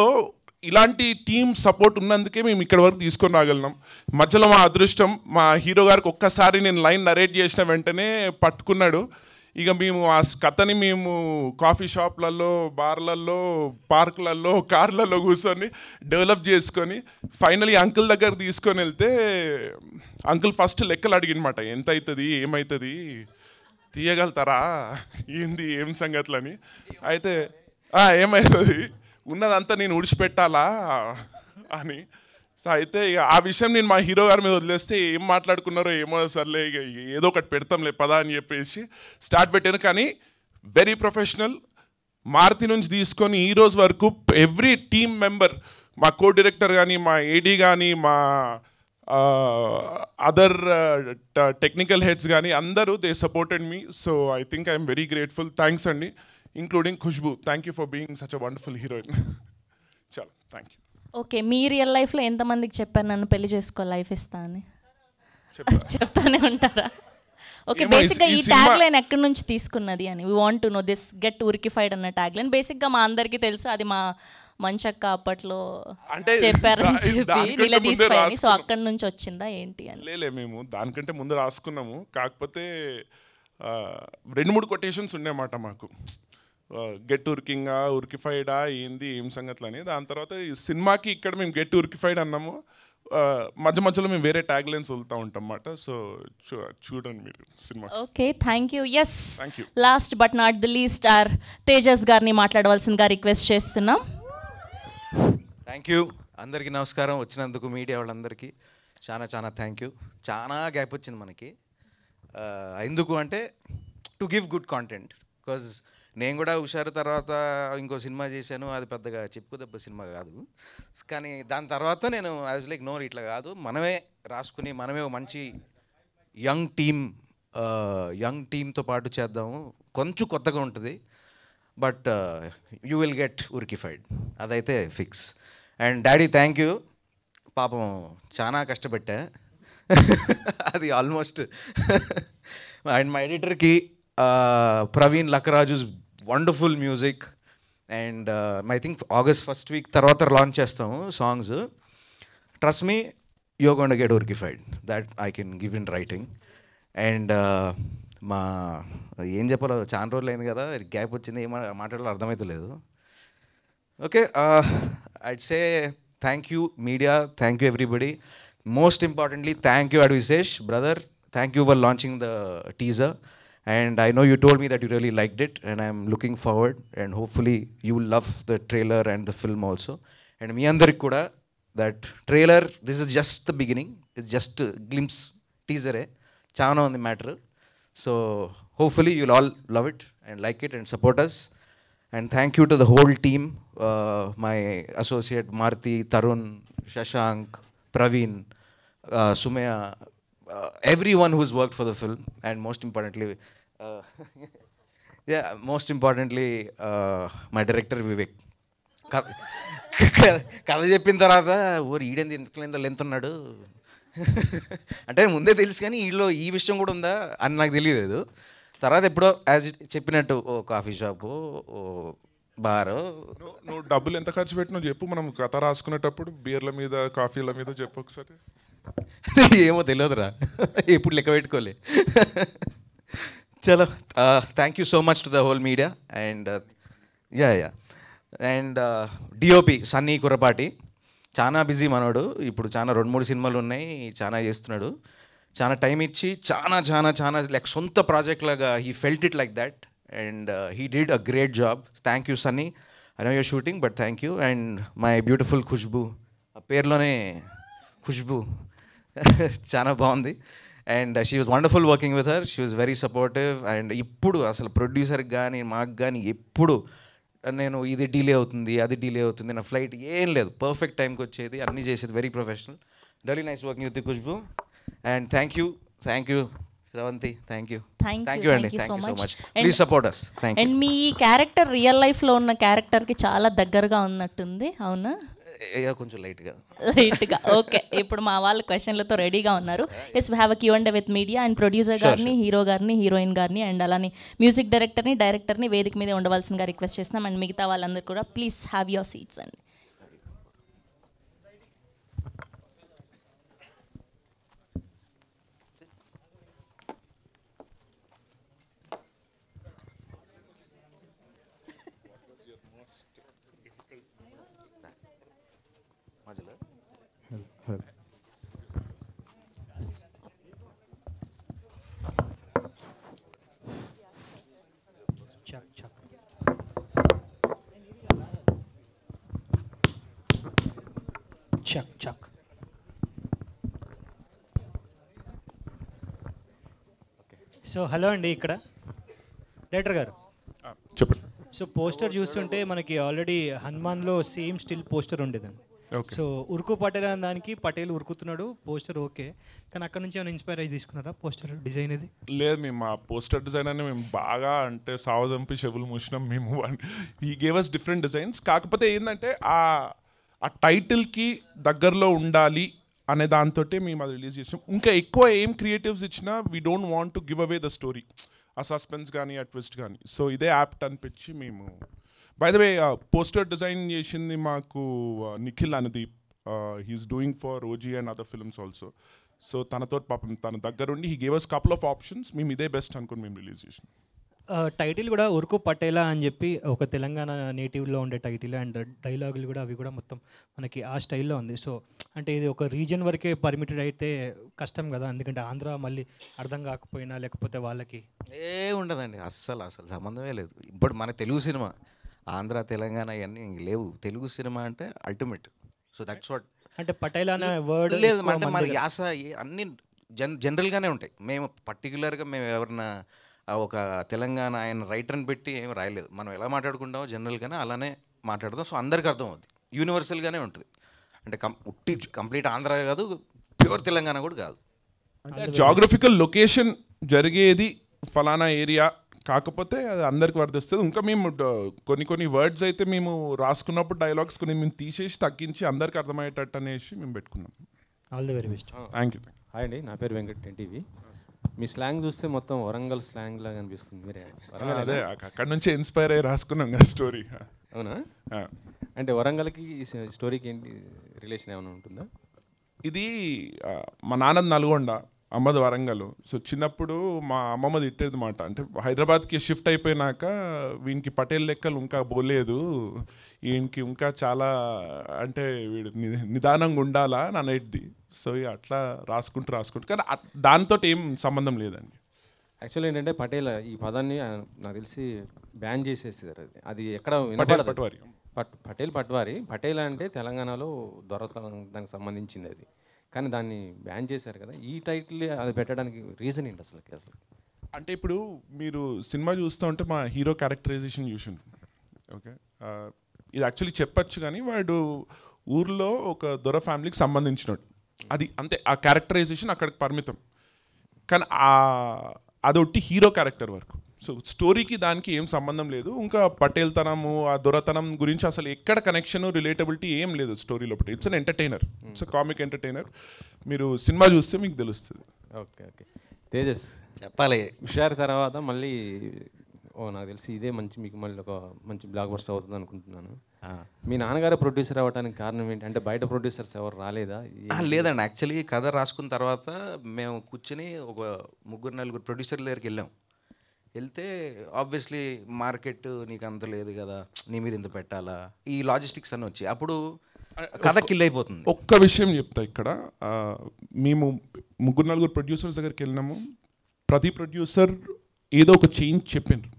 ఇలాంటి టీమ్ సపోర్ట్ ఉన్నందుకే మేము ఇక్కడ వరకు తీసుకొని రాగలిగినాం. మధ్యలో మా అదృష్టం, మా హీరో గారికి ఒక్కసారి నేను లైన్ నరేట్ చేసిన వెంటనే పట్టుకున్నాడు. ఇక మేము ఆ కథని మేము కాఫీ షాప్లలో, బార్లలో, పార్కులలో, కార్లలో కూర్చొని డెవలప్ చేసుకొని ఫైనలీ అంకుల్ దగ్గర తీసుకొని వెళ్తే అంకుల్ ఫస్ట్ లెక్కలు అడిగినమాట, ఎంత అవుతుంది ఏమవుతుంది తీయగలుగుతారా ఏంది ఏం సంగతులని. అయితే ఏమవుతుంది ఉన్నదంతా నేను ఉడిచిపెట్టాలా అని. సో అయితే ఇక ఆ విషయం నేను మా హీరో గారి మీద వదిలేస్తే ఏం మాట్లాడుకున్నారో ఏమో, సర్లే ఇక ఏదో ఒకటి పెడతాంలే పదా అని చెప్పేసి స్టార్ట్ పెట్టాను. కానీ వెరీ ప్రొఫెషనల్. మారుతి నుంచి తీసుకొని ఈ రోజు వరకు ఎవ్రీ టీమ్ మెంబర్, మా కో డైరెక్టర్ కానీ, మా ఏడీ కానీ, మా అదర్ టెక్నికల్ హెడ్స్ కానీ అందరూ they supported me. So I think I'm very grateful. Thanks అండి, including Khushbu. Thank you for being such a wonderful heroine. చాలా థ్యాంక్ యూ. ఓకే, మీ రియల్ లైఫ్లో ఎంతమందికి చెప్పారు నన్ను పెళ్లి చేసుకో లైఫ్ ఇస్తా అని? చెప్తానే ఉంటారా? ఓకే, బేసిక్గా ఈ ట్యాగ్ లైన్ ఎక్కడి నుంచి తీసుకున్నది అని, we want to know this get ఉరికిఫైడ్ అన్న ట్యాగ్ లైన్. బేసిక్గా మా అందరికీ తెలుసు, అది మా మంచక్క అప్పట్లో చెప్పారని చెప్పి నిలదీసిపోయి, సో అక్కడి నుంచి వచ్చిందా ఏంటి అని. లేలే, మేము దానికంటే ముందు రాసుకున్నాము. కాకపోతే 2-3 కొటేషన్స్ ఉండేమాట మాకు, గెట్ ఉరికింగా, ఉరికిఫైడా, ఏంది ఏం సంగతులు అని. దాని తర్వాత ఈ సినిమాకి ఇక్కడ మేము గెట్ ఉరికిఫైడ్ అన్నాము. మధ్య మధ్యలో మేము వేరే ట్యాగ్ లైన్స్ వదులుతూ ఉంటాం అన్నమాట. సో చూడండి మీరు cinema. Okay, thank you. Yes, last but not the least our Tejas గారిని మాట్లాడవలసిందిగా రిక్వెస్ట్ చేస్తున్నాం. Thank you. అందరికీ నమస్కారం. వచ్చినందుకు మీడియా వాళ్ళందరికీ చాలా చాలా థ్యాంక్ యూ. చాలా గ్యాప్ వచ్చింది మనకి. ఎందుకు అంటే to give good content. Because నేను కూడా హుషారు తర్వాత ఇంకో సినిమా చేశాను, అది పెద్దగా చెప్పుకోదెబ్బ సినిమా కాదు. కానీ దాని తర్వాత నేను ఐ వాజ్ లైక్ నో, ఇట్లా కాదు, మనమే రాసుకుని మనమే మంచి యంగ్ టీమ్తో పాటు చేద్దాము, కొంచెం కొత్తగా ఉంటుంది. బట్ యూ విల్ గెట్ ఉరికిఫైడ్, అదైతే ఫిక్స్. అండ్ డాడీ థ్యాంక్ యూ. పాపం చాలా కష్టపెట్టా అది ఆల్మోస్ట్. అండ్ మా ఎడిటర్కి Praveen Lakkaraju's wonderful music. And I think August first week తర్వాత లాంచ్ చేస్తాము songs. Trust me, you're going to get Urkified. That I can give in writing. And మా ఏం చెప్పాలో చాలా రోజులు అయింది కదా, గ్యాప్ వచ్చింది, ఏం మాట్లాడాలో అర్థమవుతలేదు. Okay, I'd say thank you media, thank you everybody. Most importantly, thank you Advisesh, brother. Thank you for launching the teaser. And I know you told me that you really liked it, and I'm looking forward, and hopefully you will love the trailer and the film also. And మీ అందరికి కూడా that trailer, this is just the beginning, it's just a glimpse, teaser chaana on the matter. So hopefully you'll all love it and like it and support us. And thank you to the whole team, my associate Marti, Tarun, Shashank, Praveen, Sumaya, everyone who's worked for the film. And most importantly my director Vivek. కథ చెప్పిన తర్వాత ఓరు ఈడేంది ఇంత length ఉన్నాడు అంటే ముందే తెలుసు, కానీ వీళ్ళు ఈ విషయం కూడా ఉందా అని నాకు తెలియలేదు. తర్వాత ఎప్పుడో యాజ్ చెప్పినట్టు ఓ కాఫీ షాపు, ఓ బారు. నువ్వు డబ్బులు ఎంత ఖర్చు పెట్టినావు చెప్పు, మనం కథ రాసుకునేటప్పుడు బీర్ల మీద కాఫీల మీద చెప్పు ఒకసారి. ఏమో తెలియదురా, ఎప్పుడు లెక్క పెట్టుకోలే. చలో, thank you so much to the whole media. And yeah and DOP Sunny Kurrapati చాలా బిజీ మనోడు, ఇప్పుడు చాలా 2-3 సినిమాలు ఉన్నాయి, చాలా చేస్తున్నాడు. చాలా టైం ఇచ్చి చాలా లైక్ సొంత ప్రాజెక్ట్ లాగా he felt it like that. And he did a great job. Thank you Sunny, I know your shooting but thank you. And my beautiful Khushbu, ఆ పేరులోనే ఖుష్బూ చాలా బాగుంది. And she was wonderful working with her, she was very supportive. And ఇప్పుడు అసలు ప్రొడ్యూసర్కి కానీ మాకు కానీ ఎప్పుడు నేను ఇది డిలే అవుతుంది, అది డిలే అవుతుంది, నా ఫ్లైట్ ఏం లేదు, పర్ఫెక్ట్ టైంకి వచ్చేది, అన్నీ చేసేది, very professional. Really nice working with Khushbu. And thank you Shravanti, thank you. Thank you Andy. Thank you so much. Please support us. Thank you. And me character real లైఫ్లో ఉన్న క్యారెక్టర్కి చాలా దగ్గరగా ఉన్నట్టుంది, అవునా? కొంచెం లైట్గా. ఓకే, ఇప్పుడు మా వాళ్ళు క్వశ్చన్లతో రెడీగా ఉన్నారు. Yes, we have a Q&A with media. And producer గారిని, హీరో గారిని, హీరోయిన్ గారిని, అండ్ అలానే మ్యూజిక్ డైరెక్టర్ని వేదిక మీద ఉండవలసిందిగా రిక్వెస్ట్ చేస్తున్నాం. అండ్ మిగతా వాళ్ళందరూ కూడా ప్లీజ్ హ్యావ్ యువర్ సీట్స్ అండి. Chuck. సో హలో అండి, ఇక్కడ డైరెక్టర్ గారు చెప్పండి. సో పోస్టర్ చూస్తుంటే మనకి ఆల్రెడీ హనుమాన్లో సేమ్ స్టిల్ పోస్టర్ ఉండేదండి. సో ఉరుకు పటేల్ అనే దానికి పటేల్ ఉరుకుతున్నాడు పోస్టర్, ఓకే, కానీ అక్కడ నుంచి ఏమైనా ఇన్స్పైర్ అయ్యి తీసుకున్నారా పోస్టర్ డిజైన్? ఇది లేదు, మేము ఆ పోస్టర్ డిజైన్ అని మేము బాగా అంటే సావదంపి చెవులు మూసినాం మేము. ఈ గేవ్ అస్ డిఫరెంట్ డిజైన్స్. కాకపోతే ఏంటంటే ఆ టైటిల్కి దగ్గరలో ఉండాలి అనే దాంతో మేము అది రిలీజ్ చేసినాం. ఇంకా ఎక్కువ ఏం క్రియేటివ్స్ ఇచ్చినా we don't want to give away the story, ఆ సస్పెన్స్ కానీ ఆ ట్విస్ట్ కానీ. సో ఇదే యాప్ట్ అనిపించి మేము, by the way poster design చేసింది మాకు Nikhil Anudeep. He's doing for OG and other films also. So తనతో పాపం తన దగ్గరుండి he gave us couple of options, మేము ఇదే బెస్ట్ అనుకుని మేము రిలీజ్ చేసినాం. టైటిల్ కూడా ఉరుకు పటేలా అని చెప్పి ఒక తెలంగాణ నేటివ్లో ఉండే టైటిల్, అండ్ డైలాగులు కూడా అవి కూడా మొత్తం మనకి ఆ స్టైల్లో ఉంది. సో అంటే ఇది ఒక రీజన్ వరకే పర్మిటెడ్ అయితే కష్టం కదా, ఎందుకంటే ఆంధ్ర మళ్ళీ అర్థం కాకపోయినా లేకపోతే వాళ్ళకి ఉండదండి, అస్సలు సంబంధమే లేదు. ఇప్పుడు మన తెలుగు సినిమా, ఆంధ్ర తెలంగాణ ఇవన్నీ లేవు. తెలుగు సినిమా అంటే అల్టిమేట్. So that's what. అంటే పటేల్ అనే వర్డ్ లేదు అంటే మన యాస అన్నీ జనరల్గానే ఉంటాయి. మేము పర్టికులర్గా మేము ఎవరన్నా ఒక తెలంగాణ ఆయన రైటర్ని పెట్టి ఏమి రాయలేదు. మనం ఎలా మాట్లాడుకుంటామో జనరల్గానే అలానే మాట్లాడతాం. సో అందరికీ అర్థం అవుతుంది, యూనివర్సల్గానే ఉంటుంది. అంటే కంప్లీట్ ఆంధ్ర కాదు, ప్యూర్ తెలంగాణ కూడా కాదు. అంటే జాగ్రఫికల్ లొకేషన్ జరిగేది ఫలానా ఏరియా, కాకపోతే అది అందరికి వర్తిస్తుంది. ఇంకా మేము కొన్ని వర్డ్స్ అయితే మేము రాసుకున్నప్పుడు డైలాగ్స్ కొన్ని మేము తీసేసి తగ్గించి అందరికి అర్థమయ్యేటట్టు అనేసి మేము పెట్టుకున్నాం. All the very best. Thank you. Hi అండి, నా పేరు వెంకట్ ఎన్టీవీ. మీ స్లాంగ్ చూస్తే మొత్తం వరంగల్ స్లాంగ్ లాగా అనిపిస్తుంది. మీరే అదే అక్కడ నుంచే ఇన్స్పైర్ అయ్యి రాసుకున్నాం కదా స్టోరీ. అవునా? అంటే వరంగల్కి ఈ స్టోరీకి ఏంటి రిలేషన్ ఏమైనా ఉంటుందా? ఇది మా నాన్నది నల్గొండ, అమ్మది వరంగల్. సో చిన్నప్పుడు మా అమ్మమ్మ తిట్టేది మాట, అంటే హైదరాబాద్కి షిఫ్ట్ అయిపోయినాక వీనికి పటేల్ లెక్కలు ఇంకా పోలేదు, వీనికి ఇంకా చాలా అంటే వీడు నిదానంగా ఉండాలా అని అనేటిది. సో అట్లా రాసుకుంటూ కానీ దాంతో ఏం సంబంధం లేదండి. యాక్చువల్లీ ఏంటంటే పటేల్ ఈ పదాన్ని నాకు తెలిసి బ్యాన్ చేసేసారు. అది ఎక్కడ పట్వారి పటేల్ పట్వారి. పటేల్ అంటే తెలంగాణలో దొరకడానికి సంబంధించింది అది, కానీ దాన్ని బ్యాన్ చేశారు కదా. ఈ టైటిల్ అది పెట్టడానికి రీజన్ ఏంటి అసలు? అంటే ఇప్పుడు మీరు సినిమా చూస్తూ ఉంటే మా హీరో క్యారెక్టరైజేషన్ చూసిండు. ఓకే, ఇది యాక్చువల్లీ చెప్పచ్చు, కానీ వాడు ఊర్లో ఒక దొర ఫ్యామిలీకి సంబంధించినట్టు, అది అంతే. ఆ క్యారెక్టరైజేషన్ అక్కడికి పరిమితం, కానీ అదొట్టి హీరో క్యారెక్టర్ వరకు. సో స్టోరీకి దానికి ఏం సంబంధం లేదు. ఇంకా పటేల్ తనము ఆ దొరతనం గురించి అసలు ఎక్కడ కనెక్షన్ రిలేటబిలిటీ ఏం లేదు స్టోరీ లోపల. It's an entertainer, it's a comic entertainer. మీరు సినిమా చూస్తే మీకు తెలుస్తుంది. Okay okay. తేజస్ చెప్పాలి. హుషారు తర్వాత మళ్ళీ నాకు తెలిసి ఇదే మీకు మళ్ళీ ఒక మంచి బ్లాక్ బస్టర్ అవుతుంది అనుకుంటున్నాను. మీ నాన్నగారు ప్రొడ్యూసర్ అవ్వడానికి కారణం ఏంటి? అంటే బయట ప్రొడ్యూసర్స్ ఎవరు రాలేదా? లేదండి, యాక్చువల్లీ కథ రాసుకున్న తర్వాత మేము కూర్చొని ఒక 3-4 ప్రొడ్యూసర్ల దగ్గరికి వెళ్తే ఆబ్వియస్లీ మార్కెట్ నీకు అంత లేదు కదా, నీ మీద ఇంత పెట్టాలా, ఈ లాజిస్టిక్స్ అన్నీ వచ్చి అప్పుడు కథ కిల్ అయిపోతుంది. ఒక్క విషయం చెప్తా ఇక్కడ, మేము 3-4 ప్రొడ్యూసర్స్ దగ్గరికి వెళ్ళినాము. ప్రతి ప్రొడ్యూసర్ ఏదో ఒక చేంజ్ చెప్పిండ్రు,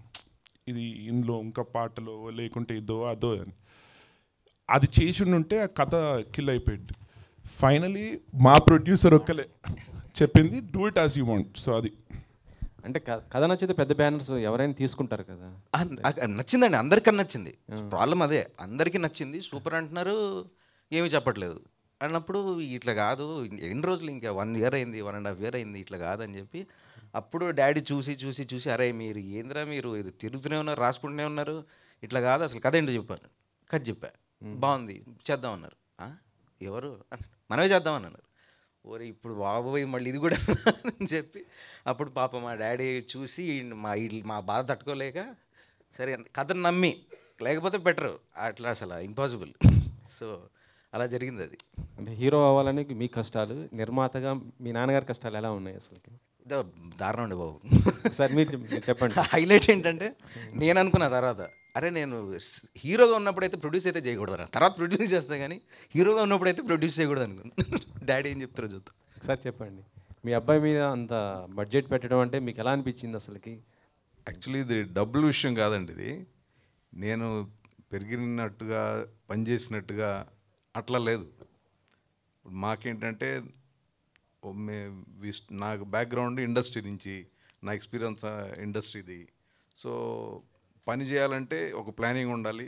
ఇది ఇందులో ఇంకా పాటలో లేకుంటే ఇదో అదో అని. అది చేసి ఉంటే ఆ కథ కిల్ అయిపోయింది. ఫైనలీ మా ప్రొడ్యూసర్ ఒక్కలే చెప్పింది do it as you want. So అది అంటే కథ నచ్చితే పెద్ద బ్యానర్స్ ఎవరైనా తీసుకుంటారు కదా. నచ్చిందండి, అందరికన్నా నచ్చింది. ప్రాబ్లం అదే, అందరికీ నచ్చింది, సూపర్ అంటున్నారు, ఏమీ చెప్పట్లేదు అన్నప్పుడు ఇట్లా కాదు, ఎన్ని రోజులు ఇంకా 1 year అయింది, 1.5 year అయింది, ఇట్లా కాదని చెప్పి అప్పుడు డాడీ చూసి అరే మీరు ఏంద్రా మీరు ఇది తిరుగుతూనే ఉన్నారు, రాసుకుంటూనే ఉన్నారు, ఇట్లా కాదు అసలు కథ ఏంటో చెప్పాను. కథ చెప్పా, బాగుంది చేద్దామన్నారు. ఎవరు మనమే చేద్దామన్నారు. ఓరే ఇప్పుడు బాబోయ్ మళ్ళీ ఇది కూడా అని చెప్పి అప్పుడు పాప మా డాడీ చూసి మా బాధ తట్టుకోలేక సరే కథను నమ్మి, లేకపోతే బెటర్, అట్లా అసలు ఇంపాసిబుల్. సో అలా జరిగింది అది. అంటే హీరో అవ్వాలని మీ కష్టాలు, నిర్మాతగా మీ నాన్నగారి కష్టాలు ఎలా ఉన్నాయి అసలు? దారుణం అండి బాబు. సార్ మీరు చెప్పండి. హైలైట్ ఏంటంటే నేను అనుకున్న తర్వాత అరే నేను హీరోగా ఉన్నప్పుడైతే ప్రొడ్యూస్ అయితే చేయకూడదు, తర్వాత ప్రొడ్యూస్ చేస్తా కానీ హీరోగా ఉన్నప్పుడైతే ప్రొడ్యూస్ చేయకూడదు అనుకున్నాను. డాడీ ఏం చెప్తారో చూద్దాం. సార్ చెప్పండి, మీ అబ్బాయి మీద అంత బడ్జెట్ పెట్టడం అంటే మీకు ఎలా అనిపించింది అసలుకి? యాక్చువల్లీ ఇది డబ్బుల విషయం కాదండి, ఇది నేను పెరిగినట్టుగా పనిచేసినట్టుగా అట్లా లేదు. మాకేంటంటే నాకు బ్యాక్గ్రౌండ్ ఇండస్ట్రీ నుంచి, నా ఎక్స్పీరియన్స్ ఇండస్ట్రీది. సో పని చేయాలంటే ఒక ప్లానింగ్ ఉండాలి,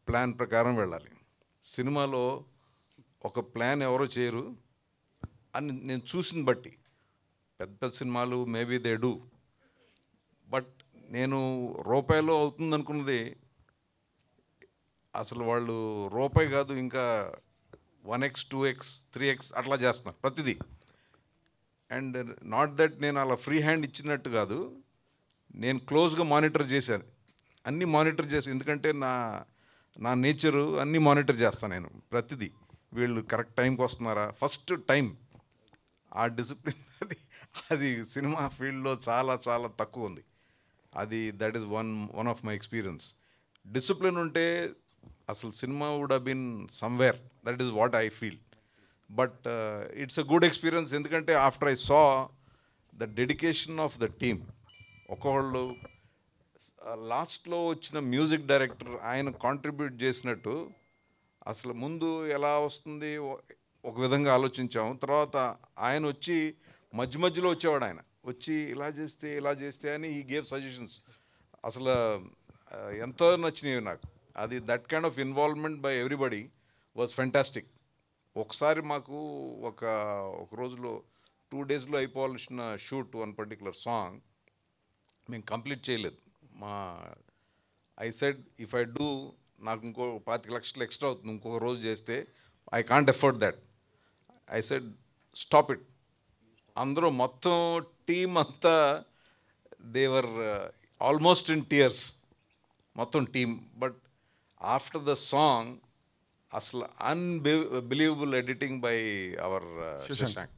ప్లాన్ ప్రకారం వెళ్ళాలి. సినిమాలో ఒక ప్లాన్ ఎవరో చేయరు అని నేను చూసిన బట్టి, పెద్ద సినిమాలు మేబీ దే డూ, బట్ నేను రూపాయలో అవుతుంది అనుకున్నది అసలు వాళ్ళు రూపాయి కాదు, ఇంకా 1x 2x 3x అట్లా చేస్తున్నారు ప్రతిదీ. అండ్ నాట్ దట్ నేను అలా ఫ్రీ హ్యాండ్ ఇచ్చినట్టు కాదు, నేను క్లోజ్గా మానిటర్ చేశాను, అన్నీ మానిటర్ చేశాను. ఎందుకంటే నా నేచరు అన్నీ మానిటర్ చేస్తాను నేను ప్రతిదీ. వీళ్ళు కరెక్ట్ టైంకి వస్తున్నారా, ఫస్ట్ టైం, ఆ డిసిప్లిన్ అది సినిమా ఫీల్డ్లో చాలా చాలా తక్కువ ఉంది. అది that is one of my experience. Discipline ఉంటే అసలు సినిమా would have been somewhere, that is what I feel. But it's a good experience, ఎందుకంటే after I saw the dedication of the team. ఒకళ్ళు లాస్ట్లో వచ్చిన మ్యూజిక్ డైరెక్టర్ ఆయన contribute చేసినట్టు, అసలు ముందు ఎలా వస్తుంది ఒక విధంగా ఆలోచించాము, తర్వాత ఆయన వచ్చి మధ్యలో వచ్చేవాడు, ఆయన వచ్చి ఇలా చేస్తే అని ఈ గేవ్ సజెషన్స్. అసలు ఎంతో నచ్చినాయి నాకు. అది that kind of involvement by everybody was fantastic. ఒకసారి మాకు ఒక రోజులో 2 daysలో అయిపోవాల్సిన షూట్, వన్ పర్టికులర్ సాంగ్ మేము కంప్లీట్ చేయలేదు. I said if I do, నాకు ఇంకో 25 లక్షలు ఎక్స్ట్రా అవుతుంది ఇంకొక రోజు చేస్తే, I can't afford that. I said stop it, అందరూ మొత్తం టీం అంతా దేవర్ ఆల్మోస్ట్ ఇన్ టీయర్స్, మొత్తం team. But after the song అసలు unbelievable editing by our Shashank.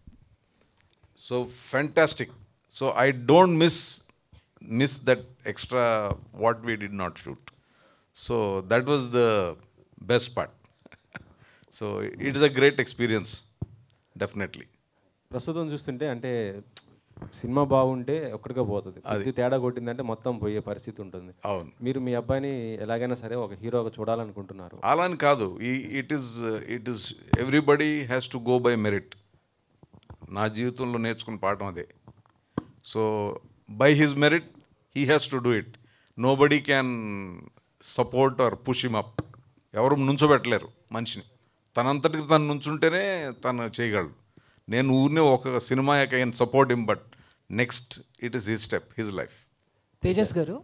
So fantastic. So I don't miss that extra what we did not shoot. So that was the best part. So it is a great experience, definitely. ప్రస్తుతం చూస్తుంటే అంటే cinema బాగుంటే ఒక్కడిగా పోతుంది, అది తేడా కొట్టిందంటే మొత్తం పోయే పరిస్థితి ఉంటుంది. అవును. మీరు మీ అబ్బాయిని ఎలాగైనా సరే ఒక హీరోగా చూడాలనుకుంటున్నారు. అలా అని కాదు, it is everybody has to go by merit. నా జీవితంలో నేర్చుకున్న పాఠం అదే. So by his merit, he has to do it. Nobody can support or push him up. ఎవరు నుంచోబెట్టలేరు మనిషిని. తనంతటికి తను నుంచుంటేనే తను చేయగలడు. నేను ఊరినే ఒక cinema I can support him, but next it is his step, his life. Tejas గారు,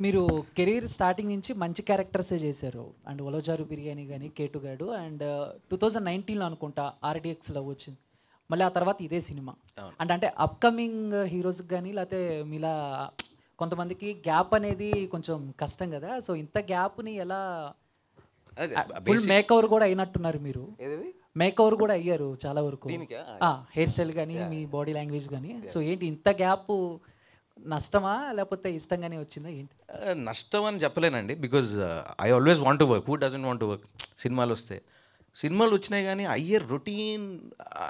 మీరు కెరీర్ స్టార్టింగ్ నుంచి మంచి క్యారెక్టర్సే చేశారు. అండ్ ఒలజారు బిర్యానీ కానీ, కేటుగాడు, అండ్ 2019లో అనుకుంటా RDXలో వచ్చింది. మళ్ళీ ఆ తర్వాత ఇదే సినిమా. అంటే అప్కమింగ్ హీరోస్కి కానీ లేకపోతే మీలా కొంతమందికి గ్యాప్ అనేది కొంచెం కష్టం కదా. సో ఇంత గ్యాప్ని ఎలా, ఫుల్ మేకవర్ కూడా అయినట్టున్నారు మీరు. మేకవర్ కూడా అయ్యారు చాలా వరకు, హెయిర్ స్టైల్ కానీ మీ బాడీ లాంగ్వేజ్ కానీ. సో ఏంటి ఇంత గ్యాప్ నష్టమా లేకపోతే ఇష్టంగానే వచ్చిందా ఏంటి? నష్టం అని చెప్పలేనండి, because I always want to work. Who doesn't want to work? సినిమాలు వస్తే సినిమాలు వచ్చినాయి కానీ అయ్యే రొటీన్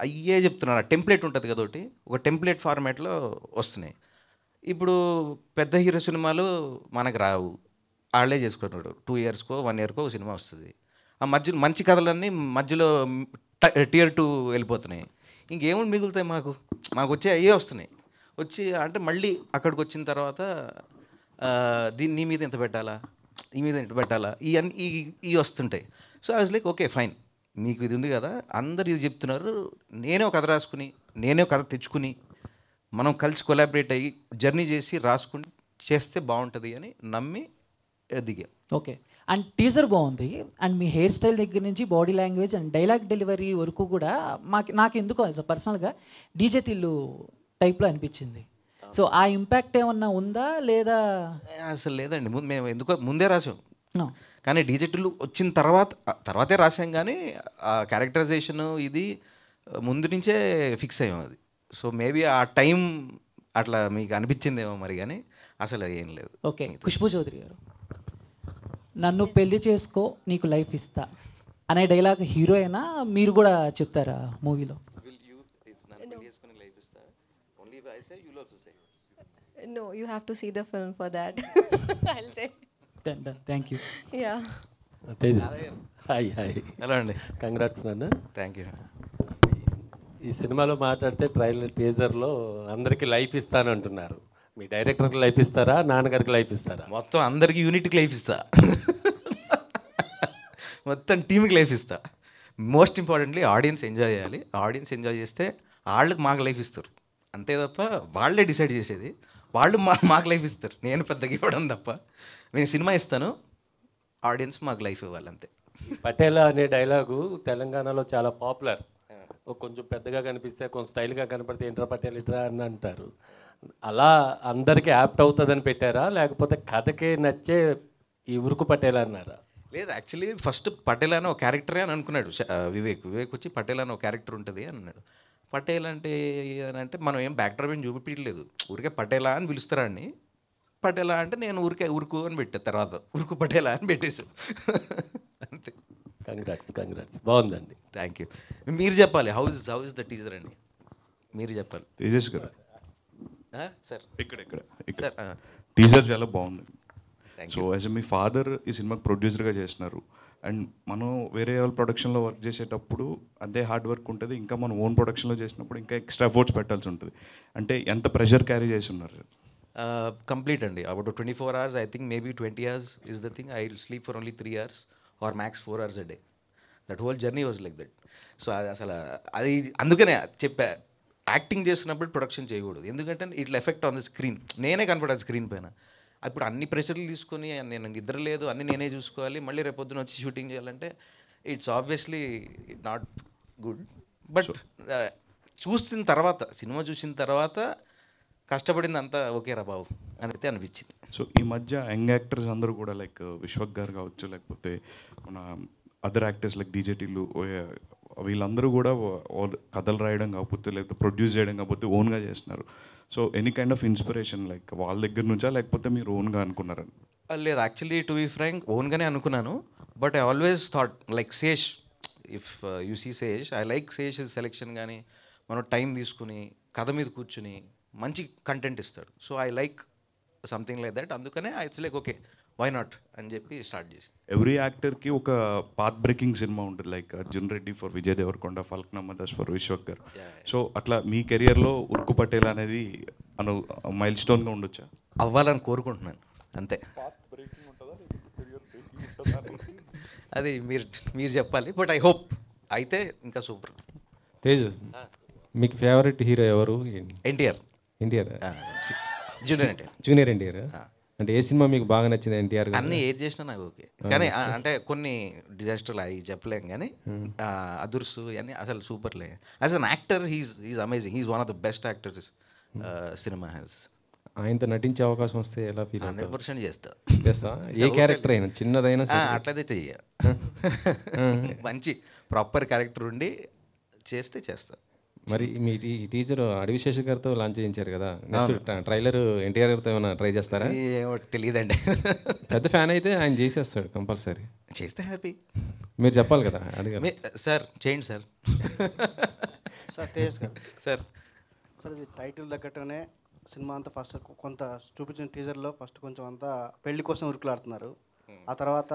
అయ్యే చెప్తున్నారు. టెంప్లెట్ ఉంటుంది కదా ఒకటి, ఒక టెంప్లెట్ ఫార్మాట్లో వస్తున్నాయి. ఇప్పుడు పెద్ద హీరో సినిమాలు మనకు రావు, వాళ్ళే చేసుకున్నాడు. 2 yearsకో 1 yearకో ఒక సినిమా వస్తుంది. ఆ మధ్య మంచి కథలన్నీ మధ్యలో Tier 2 వెళ్ళిపోతున్నాయి. ఇంకేముంది మిగులుతాయి మాకు వచ్చే అయ్యే వస్తున్నాయి. వచ్చి అంటే మళ్ళీ అక్కడికి వచ్చిన తర్వాత నీ మీద ఎంత పెట్టాలా, ఈ మీద ఎంత పెట్టాలా, ఇవి వస్తుంటాయి. So I was like okay fine, మీకు ఇది ఉంది కదా, అందరు ఇది చెప్తున్నారు, నేనే ఒక కథ రాసుకుని నేనే ఒక కథ తెచ్చుకుని మనం కలిసి కొలాబరేట్ అయ్యి జర్నీ చేసి రాసుకుని చేస్తే బాగుంటుంది అని నమ్మి దిగా. ఓకే. అండ్ టీజర్ బాగుంది. అండ్ మీ హెయిర్ స్టైల్ దగ్గర నుంచి body language and dialogue delivery వరకు కూడా నాకు ఎందుకో పర్సనల్గా డీజే తిల్లు టైప్లో అనిపించింది. సో ఆ ఇంపాక్ట్ ఏమన్నా ఉందా లేదా? అసలు లేదండి, మేము ఎందుకో ముందే రాసాం, కానీ డీజెట్లు వచ్చిన తర్వాతే రాసాం. కానీ ఆ క్యారెక్టరైజేషన్ ఇది ముందు నుంచే ఫిక్స్ అయ్యాం అది. సో మేబీ ఆ టైం అట్లా మీకు అనిపించిందేమో మరి, కానీ అసలు ఏం లేదు. ఓకే. ఖుష్బూ చౌదరి గారు, నన్ను పెళ్లి చేసుకో నీకు లైఫ్ ఇస్తా అనే డైలాగ్ హీరో అయినా మీరు కూడా చెప్తారా మూవీలో? No, you have to see the film for that. I'll say. Done. Thank you. Yeah. Tejas, hi. ఎలా అండి? కంగ్రాట్స్ నాన్న. Thank you. ఈ సినిమాలో మాట్లాడితే ట్రైలర్ టీజర్లో అందరికీ లైఫ్ ఇస్తానంటున్నారు. మీ డైరెక్టర్కి లైఫ్ ఇస్తారా, నాన్నగారికి లైఫ్ ఇస్తారా? మొత్తం అందరికీ యూనిట్కి లైఫ్ ఇస్తా, మొత్తం టీంకి లైఫ్ ఇస్తా. మోస్ట్ ఇంపార్టెంట్లీ ఆడియన్స్ ఎంజాయ్ చేయాలి. ఆడియన్స్ ఎంజాయ్ చేస్తే వాళ్ళకి మాకు లైఫ్ ఇస్తారు, అంతే తప్ప వాళ్ళే డిసైడ్ చేసేది. వాళ్ళు మాకు లైఫ్ ఇస్తారు, నేను పెద్దగా ఇవ్వడం తప్ప. నేను సినిమా ఇస్తాను, ఆడియన్స్ మాకు లైఫ్ ఇవ్వాలి, అంతే. పటేలా అనే డైలాగు తెలంగాణలో చాలా పాపులర్. కొంచెం పెద్దగా కనిపిస్తే కొంచెం స్టైల్గా కనపడితే ఇంట్రా పటేల్ ఇట్రా అని అంటారు. అలా అందరికీ యాప్ట్ అవుతుందని పెట్టారా, లేకపోతే కథకే నచ్చే ఈ ఉరుకు పటేలా అన్నారా? లేదు, యాక్చువల్లీ ఫస్ట్ పటేల్ అని ఒక క్యారెక్టరే అని అనుకున్నాడు వివేక్ వచ్చి. పటేల్ అని ఒక క్యారెక్టర్ ఉంటుంది అని అన్నాడు. పటేల్ అంటే అంటే మనం ఏం బ్యాక్ డ్రాప్ ఏం చూపించలేదు, ఊరికే పటేలా అని పిలుస్తారని. పటేలా అంటే నేను ఊరికే ఉరుకు అని పెట్టా, తర్వాత ఉరుకు పటేలా అని పెట్టేసాం, అంతే. కంగ్రాట్స్, బాగుందండి. Thank you. మీరు చెప్పాలి, హౌ ఇస్ ద టీజర్ అండి, మీరు చెప్పాలి. తేజస్ గారు సార్, ఇక్కడ టీజర్ చాలా బాగుంది. సో యాజ్ మీ ఫాదర్ ఈ సినిమాకి ప్రొడ్యూసర్గా చేస్తున్నారు, అండ్ మనం వేరే వాళ్ళ ప్రొడక్షన్లో వర్క్ చేసేటప్పుడు అదే హార్డ్ వర్క్ ఉంటుంది, ఇంకా మనం ఓన్ ప్రొడక్షన్లో చేసినప్పుడు ఇంకా ఎక్స్ట్రా ఎఫర్ట్స్ పెట్టాల్సి ఉంటుంది. అంటే ఎంత ప్రెషర్ క్యారీ చేసి ఉన్నారు? కంప్లీట్ అండి, about 24 hours. I think maybe 20 hours is the thing. I will sleep for only 3 hours or max 4 hours a day. That whole journey was like that. So అది అసలు అది అందుకనే చెప్పా, యాక్టింగ్ చేస్తున్నప్పుడు production చేయకూడదు, ఎందుకంటే ఇట్లా ఎఫెక్ట్ ఆన్ ద స్క్రీన్. నేనే కనపడాలి స్క్రీన్ పైన. ఇప్పుడు అన్ని ప్రెషర్లు తీసుకొని నేను నిద్ర లేదు, అన్నీ నేనే చూసుకోవాలి, మళ్ళీ రేపొద్దున వచ్చి షూటింగ్ చేయాలంటే it's obviously not good. But చూసిన తర్వాత సినిమా చూసిన తర్వాత కష్టపడింది అంతా ఓకేరా బాబు అని అయితే అనిపించింది. సో ఈ మధ్య యంగ్ యాక్టర్స్ అందరూ కూడా లైక్ విశ్వక్ గారు కావచ్చు, లేకపోతే మన అదర్ యాక్టర్స్ లైక్ డీజేటీలు, వీళ్ళందరూ కూడా కథలు రాయడం కాకపోతే లేకపోతే ప్రొడ్యూస్ చేయడం కాకపోతే ఓన్గా చేస్తున్నారు. So any kind of inspiration like వాళ్ళ దగ్గర నుంచా లేకపోతే మీరు ఓన్గా అనుకున్నారని? లేదు, యాక్చువల్లీ టు బి ఫ్రాంక్ ఓన్గానే అనుకున్నాను. But I always thought like Sesh, if you see Sesh, I like Sesh selection. కానీ మనం టైం తీసుకుని కథ మీద కూర్చుని మంచి కంటెంట్ ఇస్తాడు. So I like something like that. అందుకనే it's like okay why not అని చెప్పి స్టార్ట్ చేసి. ఎవ్రీ యాక్టర్కి ఒక పాత్ బ్రేకింగ్ సినిమా ఉంటుంది, like Arjun Reddy for Vijay Deverakonda, Falaknuma Das for Vishwak garu. సో అట్లా మీ కెరియర్లో ఉరుకు పటేల్ అనేది మైల్ స్టోన్గా ఉండొచ్చా? అవ్వాలని కోరుకుంటున్నాను అంతే. అది మీరు చెప్పాలి, బట్ ఐ హోప్ అయితే ఇంకా సూపర్. తేజ్, మీకు ఫేవరెట్ హీరో ఎవరు? ఎన్టీఆర్. జూనియర్ ఎన్టీఆర్. అంటే ఏ సినిమా మీకు బాగా నచ్చింది ఎన్టీఆర్? అన్నీ ఏది చేసినా నాకు ఓకే. కానీ అంటే కొన్ని డిజాస్టర్లు అవి చెప్పలేం. కానీ అదుర్సు అన్నీ అసలు సూపర్లే. As an actor he's amazing. He's one of the best actors సినిమా హ్యాస్. ఆయనతో నటించే అవకాశం వస్తే ఎలా ఫీల్? 100% చేస్తా. ఏ క్యారెక్టర్ అయినా, చిన్నదైనా అట్లయితే చెయ్య. మంచి ప్రాపర్ క్యారెక్టర్ ఉండి చేస్తా. మరి మీ టీచర్ అడివిశేష్ గారితో లాంచ్ చేయించారు కదా, నెక్స్ట్ ట్రైలర్ ఎన్టీఆర్ గారితో ఏమైనా ట్రై చేస్తారా? తెలియదండి. పెద్ద ఫ్యాన్ అయితే ఆయన చేసేస్తాడు కంపల్సరీ. చేస్తే హ్యాపీ. మీరు చెప్పాలి కదా, అడిగారు సార్ చేయండి సార్. సార్ తేజ్ గారు సార్ ఇది టైటిల్ తగ్గట్టుగానే సినిమా అంతా ఫస్ట్ కొంత చూపించిన టీజర్లో ఫస్ట్ కొంచెం అంతా పెళ్లి కోసం ఉరుకులాడుతున్నారు, ఆ తర్వాత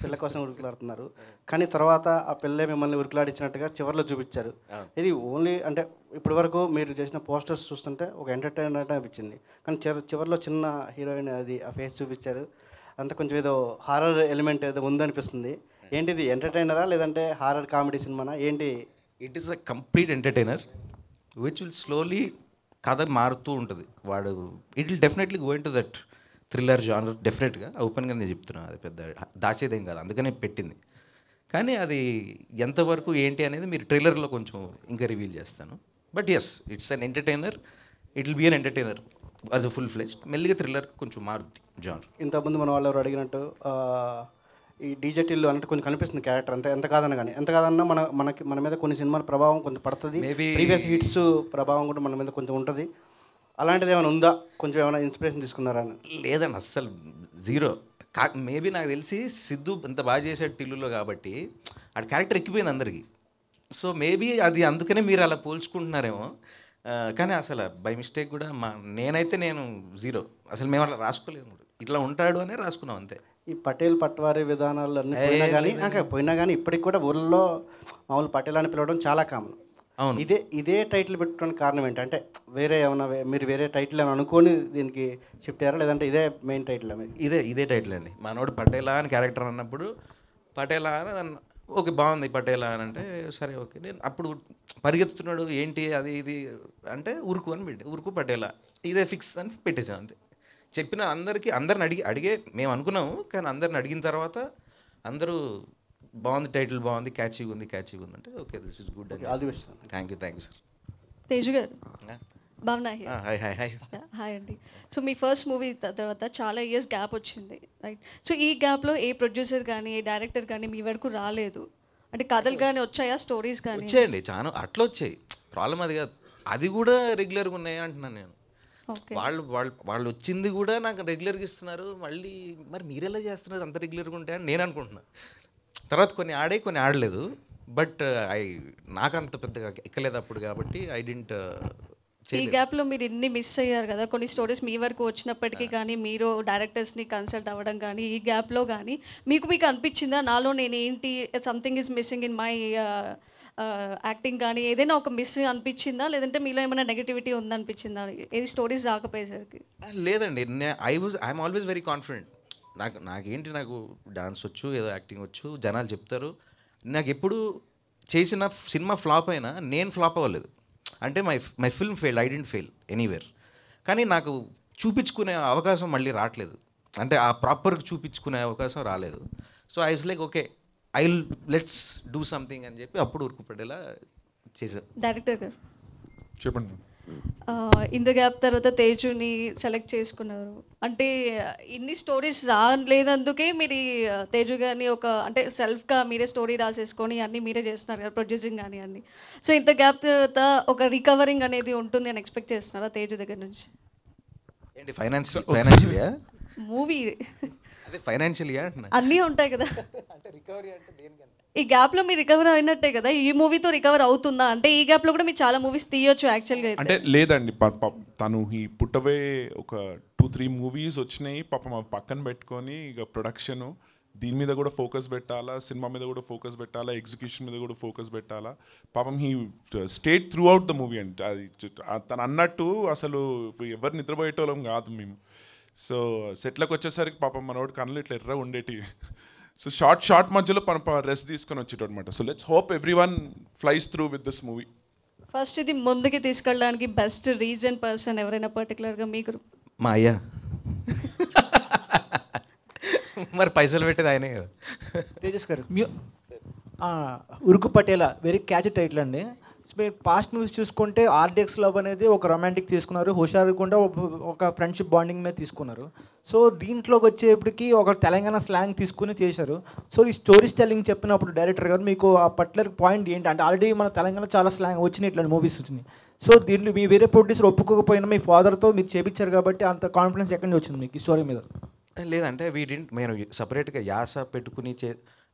పిల్ల కోసం ఉరుకులాడుతున్నారు. కానీ తర్వాత ఆ పిల్లే మిమ్మల్ని ఉరుకులాడించినట్టుగా చివరిలో చూపించారు. ఇది ఓన్లీ అంటే ఇప్పటి వరకు మీరు చేసిన పోస్టర్స్ చూస్తుంటే ఒక ఎంటర్టైన్మెంట్ అనిపించింది. కానీ చివరిలో చిన్న హీరోయిన్ అది ఆ ఫేస్ చూపించారు. అంతా కొంచెం ఏదో హారర్ ఎలిమెంట్ ఏదో ఉందనిపిస్తుంది. ఏంటిది ఎంటర్టైనరా లేదంటే హారర్ కామెడీ సినిమానా ఏంటి? It is a complete entertainer which will slowly కథ మారుతూ ఉంటుంది. వాడు it will definitely go in to that thriller genre. డెఫినెట్గా ఓపెన్గా నేను చెప్తున్నాను, అది పెద్ద దాచేదేం కాదు, అందుకనే పెట్టింది. కానీ అది ఎంతవరకు ఏంటి అనేది మీరు ట్రైలర్లో కొంచెం ఇంకా రివీల్ చేస్తాను. But yes, it's an entertainer. It will be an entertainer as a full fleshed. మెల్లిగా థ్రిల్లర్ కొంచెం మారుద్ది జానర్. ఇంతకుముందు మన వాళ్ళు ఎవరు అడిగినట్టు ఈ డీజేటీల్లో అన్నట్టు కొంచెం కనిపిస్తుంది క్యారెక్టర్. అంతే ఎంత కాదన్నా మన మీద కొన్ని సినిమాల ప్రభావం కొంచెం పడుతుంది. ప్రీవియస్ హిట్స్ ప్రభావం కూడా మన మీద కొంచెం ఉంటుంది. అలాంటిది ఏమైనా ఉందా? కొంచెం ఏమైనా ఇన్స్పిరేషన్ తీసుకున్నారా అని? లేదండి, అస్సలు జీరో. మేబీ నాకు తెలిసి సిద్ధు ఇంత బాగా చేసాడు టిల్లులో కాబట్టి ఆ క్యారెక్టర్ ఎక్కిపోయింది అందరికీ. సో మేబీ అది అందుకనే మీరు అలా పోల్చుకుంటున్నారేమో. కానీ అసలు బై మిస్టేక్ కూడా నేనైతే జీరో. అసలు మేము అలా రాసుకోలేము, ఇట్లా ఉంటాడు అనే రాసుకున్నాం అంతే. ఈ పటేల్ పట్వారీ విధానాలు అన్నీ పోయినా కానీ ఇప్పటికి కూడా ఊళ్ళో మామూలు పటేల్ అని పిలవడం చాలా కామన్. అవును. ఇదే టైటిల్ పెట్టడానికి కారణం ఏంటంటే వేరే ఏమన్నా మీరు వేరే టైటిల్ అని అనుకొని దీనికి షిఫ్ట్ అయ్యారా లేదంటే ఇదే మెయిన్ టైటిల్? ఇదే టైటిల్ అండి. మనోడు పటేలా అని క్యారెక్టర్ అన్నప్పుడు పటేలా అని ఓకే బాగుంది పటేలా అని అంటే సరే ఓకే. నేను అప్పుడు పరిగెత్తుతున్నాడు ఏంటి అది ఇది అంటే ఉరుకు అని పెట్టి ఉరుకు పటేలా ఇదే ఫిక్స్ అని పెట్టేసాం అంతే. చెప్పిన అందరిని అడిగే మేము అనుకున్నాము. కానీ అందరిని అడిగిన తర్వాత అందరూ బాగుంది, టైటిల్ బాగుంది, క్యాచీగా ఉంది అంటే ఓకే దిస్ ఇస్ గుడ్ అని. All the best. Thank you sir. Teju గారు భావన హాయ్ అండి. సో మీ ఫస్ట్ మూవీ తర్వాత చాలా ఇయర్స్ గ్యాప్ వచ్చింది, రైట్? సో ఈ గ్యాప్లో ఏ ప్రొడ్యూసర్ కానీ ఏ డైరెక్టర్ కానీ మీ వరకు రాలేదు అంటే కథలు కానీ వచ్చాయా, స్టోరీస్ కానీ? వచ్చాయండి, చాలా అట్లా వచ్చాయి. ప్రాబ్లం అది కాదు, అది కూడా రెగ్యులర్గా ఉన్నాయి అంటున్నాను నేను. వాళ్ళు వచ్చింది కూడా నాకు రెగ్యులర్గా ఇస్తున్నారు. మళ్ళీ మరి మీరెలా చేస్తున్నారు అంత రెగ్యులర్గా ఉంటాయని నేను అనుకుంటున్నాను. తర్వాత కొన్ని ఆడలేదు. బట్ నాకు అంత పెద్దగా ఎక్కలేదు అప్పుడు కాబట్టి ఐ డింట్. ఈ గ్యాప్లో మీరు ఇన్ని మిస్ అయ్యారు కదా, కొన్ని స్టోరీస్ మీ వరకు వచ్చినప్పటికీ కానీ మీరు డైరెక్టర్స్ని కన్సల్ట్ అవ్వడం కానీ ఈ గ్యాప్లో కానీ మీకు అనిపించిందా నాలో నేనేంటి something is missing in my acting కానీ ఏదైనా ఒక మిస్ అనిపించిందా లేదంటే మీలో ఏమైనా నెగటివిటీ ఉందనిపించిందా ఏది స్టోరీస్ రాకపోయేసరికి? లేదండి, ఐఎమ్ ఆల్వేస్ వెరీ కాన్ఫిడెంట్. నాకు డాన్స్ వచ్చు, ఏదో యాక్టింగ్ వచ్చు, జనాలు చెప్తారు. నాకు ఎప్పుడు చేసిన సినిమా ఫ్లాప్ అయినా నేను ఫ్లాప్ అవ్వలేదు. అంటే my film fail, I didn't fail anywhere. కానీ నాకు చూపించుకునే అవకాశం మళ్ళీ రావట్లేదు. అంటే ఆ ప్రాపర్గా చూపించుకునే అవకాశం రాలేదు. So I was like okay let's do something అని చెప్పి అప్పుడు ఉరుకుపడేలా చేశారు. డైరెక్టర్ గారు చెప్పండి. ఇన్ ద గ్యాప్ తర్వాత తేజుని సెలెక్ట్ చేసుకున్నారు. అంటే ఇన్ని స్టోరీస్ రాలేదందుకే మీరు తేజు గారిని ఒక అంటే సెల్ఫ్గా మీరే స్టోరీ రాసేసుకొని అన్నీ మీరే చేస్తున్నారు కదా, ప్రొడ్యూసింగ్ కానీ అన్నీ. సో ఇంత గ్యాప్ తర్వాత ఒక రికవరింగ్ అనేది ఉంటుంది అని ఎక్స్పెక్ట్ చేస్తున్నారా తేజు దగ్గర నుంచి? ఏంటి ఫైనాన్షియలియా మూవీ అదే ఫైనాన్షియలియా అన్నీ ఉంటాయి కదా. ఈ గ్యాప్లో మీరు రికవర్ అయినట్టే కదా, ఈ మూవీతో రికవర్ అవుతుందా? అంటే ఈ గ్యాప్లో కూడా మీరు చాలా మూవీస్ తీయొచ్చు యాక్చువల్గా. అంటే లేదండి, తను ఈ పుట్టవే ఒక 2-3 మూవీస్ వచ్చినాయి పాపం, అవి పక్కన పెట్టుకొని ఇక ప్రొడక్షను దీని మీద కూడా ఫోకస్ పెట్టాలా, సినిమా మీద కూడా ఫోకస్ పెట్టాలా, ఎగ్జిక్యూషన్ మీద కూడా ఫోకస్ పెట్టాలా. పాపం he state through out the movie. అంటే అది తను అన్నట్టు అసలు ఎవరు నిద్రపోయేటోళ్ళం కాదు మేము. సో సెట్లకు వచ్చేసరికి పాపం మనోడు కళ్ళు ఇట్లా ఎర్ర ఉండేటి. సో షార్ట్ మధ్యలో రెస్ట్ తీసుకొని వచ్చేటో అనమాట. So let's hope every one flies through with this movie. First ఇది ముందుకి తీసుకెళ్ళడానికి బెస్ట్ రీజన్ పర్సన్ ఎవరైనా పర్టికులర్గా మీకు? మా అయ్యా. మరి పైసలు పెట్టేది ఆయనే కదా. తేజస్ గారు, ఉరుకు పటేలా వెరీ క్యాచ్ టైటిల్ అండి. మీరు పాస్ట్ మూవీస్ చూసుకుంటే ఆర్డిఎక్స్ లవ్ అనేది ఒక రొమాంటిక్ తీసుకున్నారు, హుషారు కూడా ఒక ఫ్రెండ్షిప్ బాండింగ్ మీద తీసుకున్నారు. సో దీంట్లోకి వచ్చేప్పటికి ఒక తెలంగాణ స్లాంగ్ తీసుకుని చేశారు. సో ఈ స్టోరీ టెల్లింగ్ చెప్పినప్పుడు డైరెక్టర్ గారు మీకు ఆ పర్టికులర్ పాయింట్ ఏంటి అంటే, ఆల్రెడీ మన తెలంగాణ చాలా స్లాంగ్ వచ్చినాయి, ఇట్లాంటి మూవీస్ వచ్చినాయి. సో దీంట్లో మీ వేరే ప్రొడ్యూసర్ ఒప్పుకోకపోయినా మీ ఫాదర్తో మీరు చేపించారు కాబట్టి అంత కాన్ఫిడెన్స్ ఎక్కడి నుంచి వచ్చింది మీకు ఈ స్టోరీ మీద? లేదంటే మేము సపరేట్గా యాస పెట్టుకుని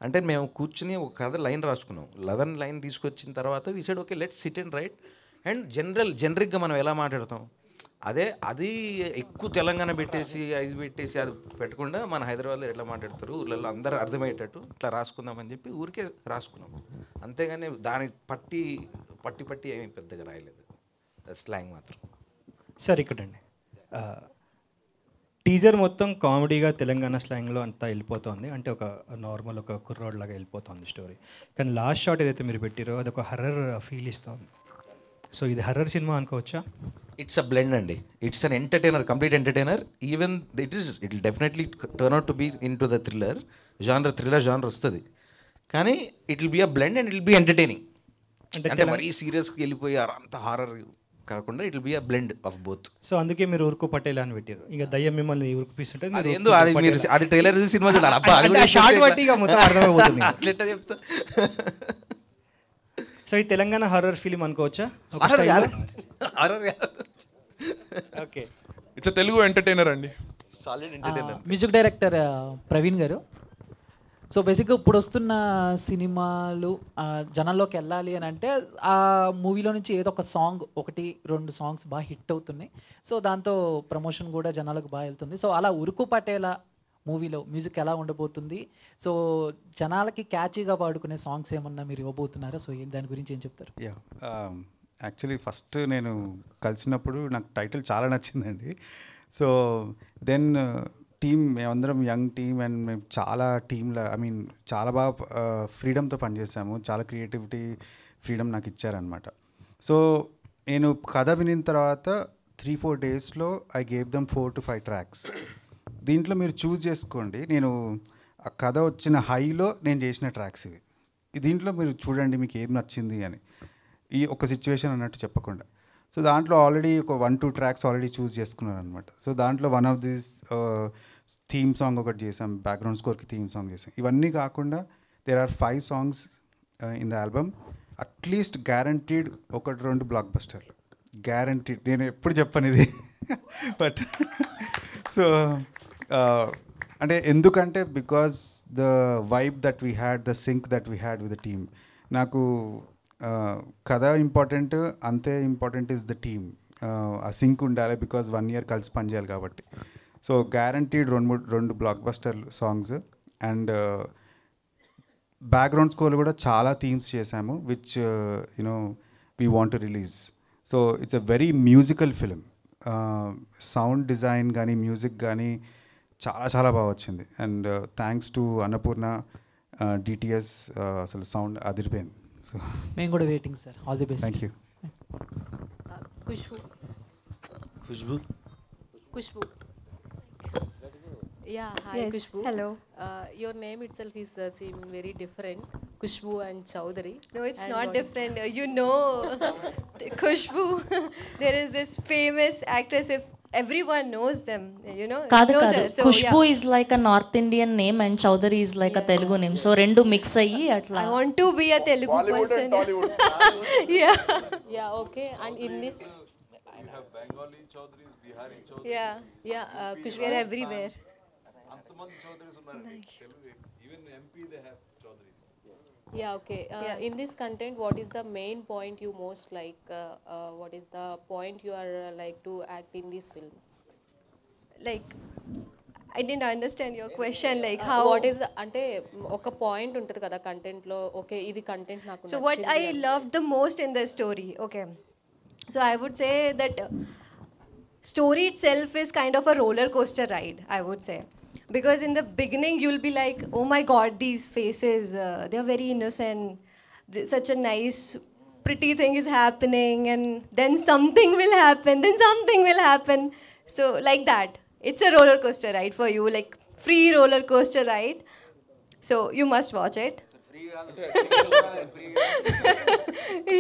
అంటే మేము కూర్చుని ఒక కథ లైన్ రాసుకున్నాం. 11 లైన్ తీసుకొచ్చిన తర్వాత we said okay let's sit and write. And జనరిక్గా మనం ఎలా మాట్లాడతాం అది ఎక్కువ తెలంగాణ పెట్టేసి అది పెట్టకుండా మన హైదరాబాద్లో ఎట్లా మాట్లాడతారు, ఊళ్ళల్లో అందరూ అర్థమయ్యేటట్టు ఇట్లా రాసుకుందామని చెప్పి ఊరికే రాసుకున్నాం. అంతేగాని దానికి పట్టి ఏమీ పెద్దగా రాయలేదు, స్లాంగ్ మాత్రం. సార్ ఇక్కడండి టీజర్ మొత్తం కామెడీగా తెలంగాణ స్లాంగ్లో అంతా వెళ్ళిపోతుంది, అంటే ఒక నార్మల్ ఒక కుర్రోడ్ లాగా వెళ్ళిపోతుంది స్టోరీ. కానీ లాస్ట్ షాట్ ఏదైతే మీరు పెట్టారో అది ఒక హర్రర్ ఫీల్ ఇస్తుంది. సో ఇది హర్రర్ సినిమా అనుకోవచ్చా? ఇట్స్ అ బ్లెండ్ అండి. It's an entertainer, complete entertainer. Even it will definitely turn out to be into the thriller genre వస్తుంది. కానీ it will be a blend and it will be entertaining. అంటే మరీ సీరియస్గా వెళ్ళిపోయి అంత horror కాకుండా it will be a blend of both. So అందుకే మీరు ఉరుకు పటేలా అని పెట్టారు. ఇంకా దయ్యం మిమ్మల్ని ఉరుకు పీస్తుంటే అది ట్రైలర్ సినిమా చూడాలి. చెప్తా. సో ఈ తెలంగాణ హర్రర్ ఫిలిం అనుకోవచ్చా? ఓకే, ఇట్స్ తెలుగు ఎంటర్టైనర్ అండి. మ్యూజిక్ డైరెక్టర్ ప్రవీణ్ గారు. సో బేసిక్గా ఇప్పుడు వస్తున్న సినిమాలు జనాల్లోకి వెళ్ళాలి అని అంటే ఆ మూవీలో నుంచి ఏదో ఒక సాంగ్ 1-2 సాంగ్స్ బాగా హిట్ అవుతున్నాయి. సో దాంతో ప్రమోషన్ కూడా జనాలకు బాగా వెళ్తుంది. సో అలా ఉరుకు పటేలా మూవీలో మ్యూజిక్ ఎలా ఉండబోతుంది? సో జనాలకి క్యాచీగా పాడుకునే సాంగ్స్ ఏమన్నా మీరు ఇవ్వబోతున్నారా? సో దాని గురించి ఏం చెప్తారు? యాక్చువల్లీ ఫస్ట్ నేను కలిసినప్పుడు నాకు టైటిల్ చాలా నచ్చిందండి. సో దెన్ టీమ్ మేమందరం యంగ్ టీమ్ అండ్ మేము చాలా టీంలో చాలా బాగా ఫ్రీడమ్తో పనిచేసాము. చాలా క్రియేటివిటీ ఫ్రీడమ్ నాకు ఇచ్చారనమాట. సో నేను కథ వినిన తర్వాత 3-4 డేస్లో I gave dum 4 to 5 tracks. దీంట్లో మీరు చూస్ చేసుకోండి, నేను ఆ కథ వచ్చిన హైలో నేను చేసిన ట్రాక్స్ ఇవి. దీంట్లో మీరు చూడండి మీకు ఏం నచ్చింది అని, ఈ ఒక సిచ్యువేషన్ అన్నట్టు చెప్పకుండా. సో దాంట్లో ఆల్రెడీ ఒక 1-2 ట్రాక్స్ ఆల్రెడీ చూస్ చేసుకున్నాను అనమాట. సో దాంట్లో one of this theme song ఒకటి చేసాం, బ్యాక్గ్రౌండ్ స్కోర్కి థీమ్ సాంగ్ చేసాం. ఇవన్నీ కాకుండా there are 5 songs in the album. At least guaranteed 1-2 బ్లాక్ బస్టర్లు గ్యారంటీడ్. నేను ఎప్పుడు చెప్పను ఇది బట్ సో అంటే ఎందుకంటే because the vibe that we had, the sync that we had with the team. నాకు కథ ఇంపార్టెంట్, అంతే ఇంపార్టెంట్ ఇస్ ద టీమ్. ఆ సింక్ ఉండాలి బికాజ్ 1 year కలిసి పనిచేయాలి కాబట్టి. So guaranteed 2 block buster songs. And background score కూడా చాలా థీమ్స్ చేశాము which you know we want to release. So it's a very musical film. Sound design కానీ మ్యూజిక్ కానీ చాలా బాగా వచ్చింది. And thanks to Annapurna DTS, అసలు సౌండ్ అదిరిపోయింది. సో మేము కూడా waiting sir. All the best. Thank you. Kushbu. Yeah, hi Yes, Kushbu. hello. Your name itself is seeming very different. Kushbu and Chowdhury. No, it's And not what- different. You know, Khushbu, there is this famous actress, if everyone knows them, you know. కాదు knows కాదు her. So, Khushbu yeah. Is like a north Indian name and Chaudhary is like a Telugu name so రెండు mix అయ్యి అట్లా I want to be a Telugu person. Yeah. Yeah, okay. And in this, Bengali Chaudharys, Bihari Yeah. Kushbu We are is- everywhere. Even MP they have Chaudharys. Yeah, okay. In this content, what is the main point you most like? What is the point you are like to act in this film? Like, I didn't understand your question. Like, how? What is the అంటే ఒక point ఉంటుంది కదా content లో okay ఇది content నాకు So what I loved the most in the story, okay. So I would say that story itself is kind of a roller coaster ride, I would say. Because in the beginning you'll be like, oh my God, these faces, they're very innocent. Such a nice, pretty thing is happening, and then something will happen, then something will happen. So like that. It's a roller coaster ride for you, like free roller coaster ride. So you must watch it.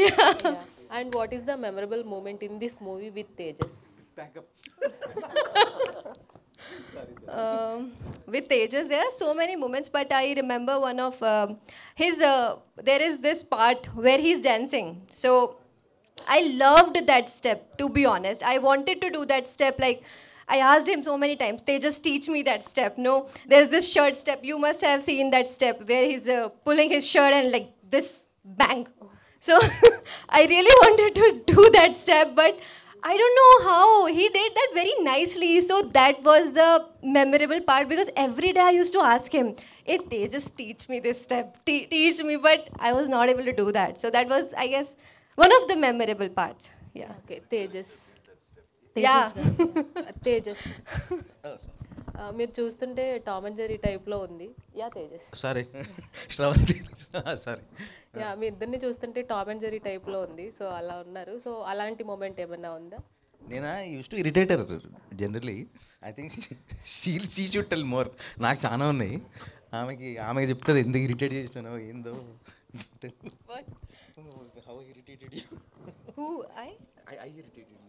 Yeah. And what is the memorable moment in this movie with Tejas? With Tejas, there are so many moments, but I remember one of his. There is this part where he's dancing. So I loved that step. To be honest, I wanted to do that step. Like I asked him so many times, Tejas, teach me that step. No, there's this shirt step. You must have seen that step where he's pulling his shirt and like this bang. So I really wanted to do that step, but I don't know how. He did that very nicely. So that was the memorable part because every day I used to ask him, hey, Tejas, teach me this step. Teach me. But I was not able to do that. So that was, I guess, one of the memorable parts. Yeah. Okay, Tejas. Yeah. Tejas మీరు చూస్తుంటే Tom and Jerry టైప్లో ఉంది yeah Tejas sorry Sravanthi sorry yeah మీ ఇద్దరిని చూస్తుంటే Tom and Jerry టైప్లో ఉంది so అలా ఉన్నారు సో అలాంటి మూమెంట్ ఏమన్నా ఉందా నేనా use to irritate her generally I think she should tell more నాకు చాలా ఉన్నాయి ఆమెకి చెప్తుంది ఎందుకు ఇరిటేట్ చేసినానో ఏందో how irritated you Who? I irritated you.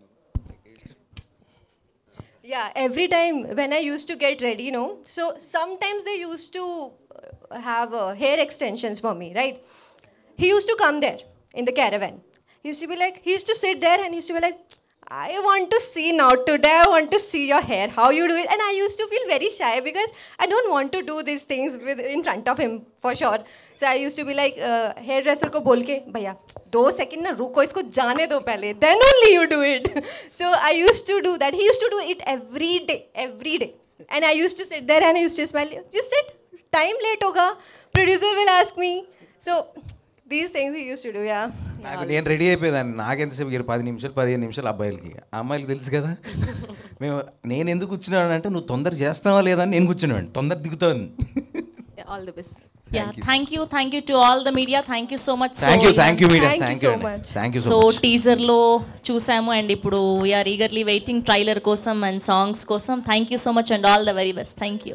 Yeah, every time when I used to get ready, you know, so sometimes they used to have hair extensions for me, right? He used to come there in the caravan. He used to be like, he used to sit there and he used to be like, I want to see now today, I want to see your hair, how you do it. And I used to feel very shy because I don't want to do these things in front of him for sure. So I used to be like, hairdresser ko bol ke, bhaiya, 2 seconds na ruko, isko jaane do pehle, then only you do it. So I used to do that. He used to do it every day. And I used to sit there and I used to smile, just sit, time late hoga, producer will ask me. So these things he used to do, yeah. నాకు నేను ready అయిపోయేదాన్ని నాకెంతసేపు 10 నిమిషాలు 15 నిమిషాలు అబ్బాయిలకి అమ్మాయిలకి తెలుసు కదా నేను ఎందుకు కూర్చున్నాను అంటే నువ్వు తొందర చేస్తావా లేదా అని నేను కూర్చున్నాను తొందర దిగుతాను all the best Yeah, thank you to all the media. Thank you so much. Thank you media. Thank you so much. Thank you so so much. Teaser లో చూసాము అండ్ ఇప్పుడు వీఆర్ ఈగర్లీ వెయిటింగ్ ట్రైలర్ కోసం and songs కోసం thank you so much and all the very best thank you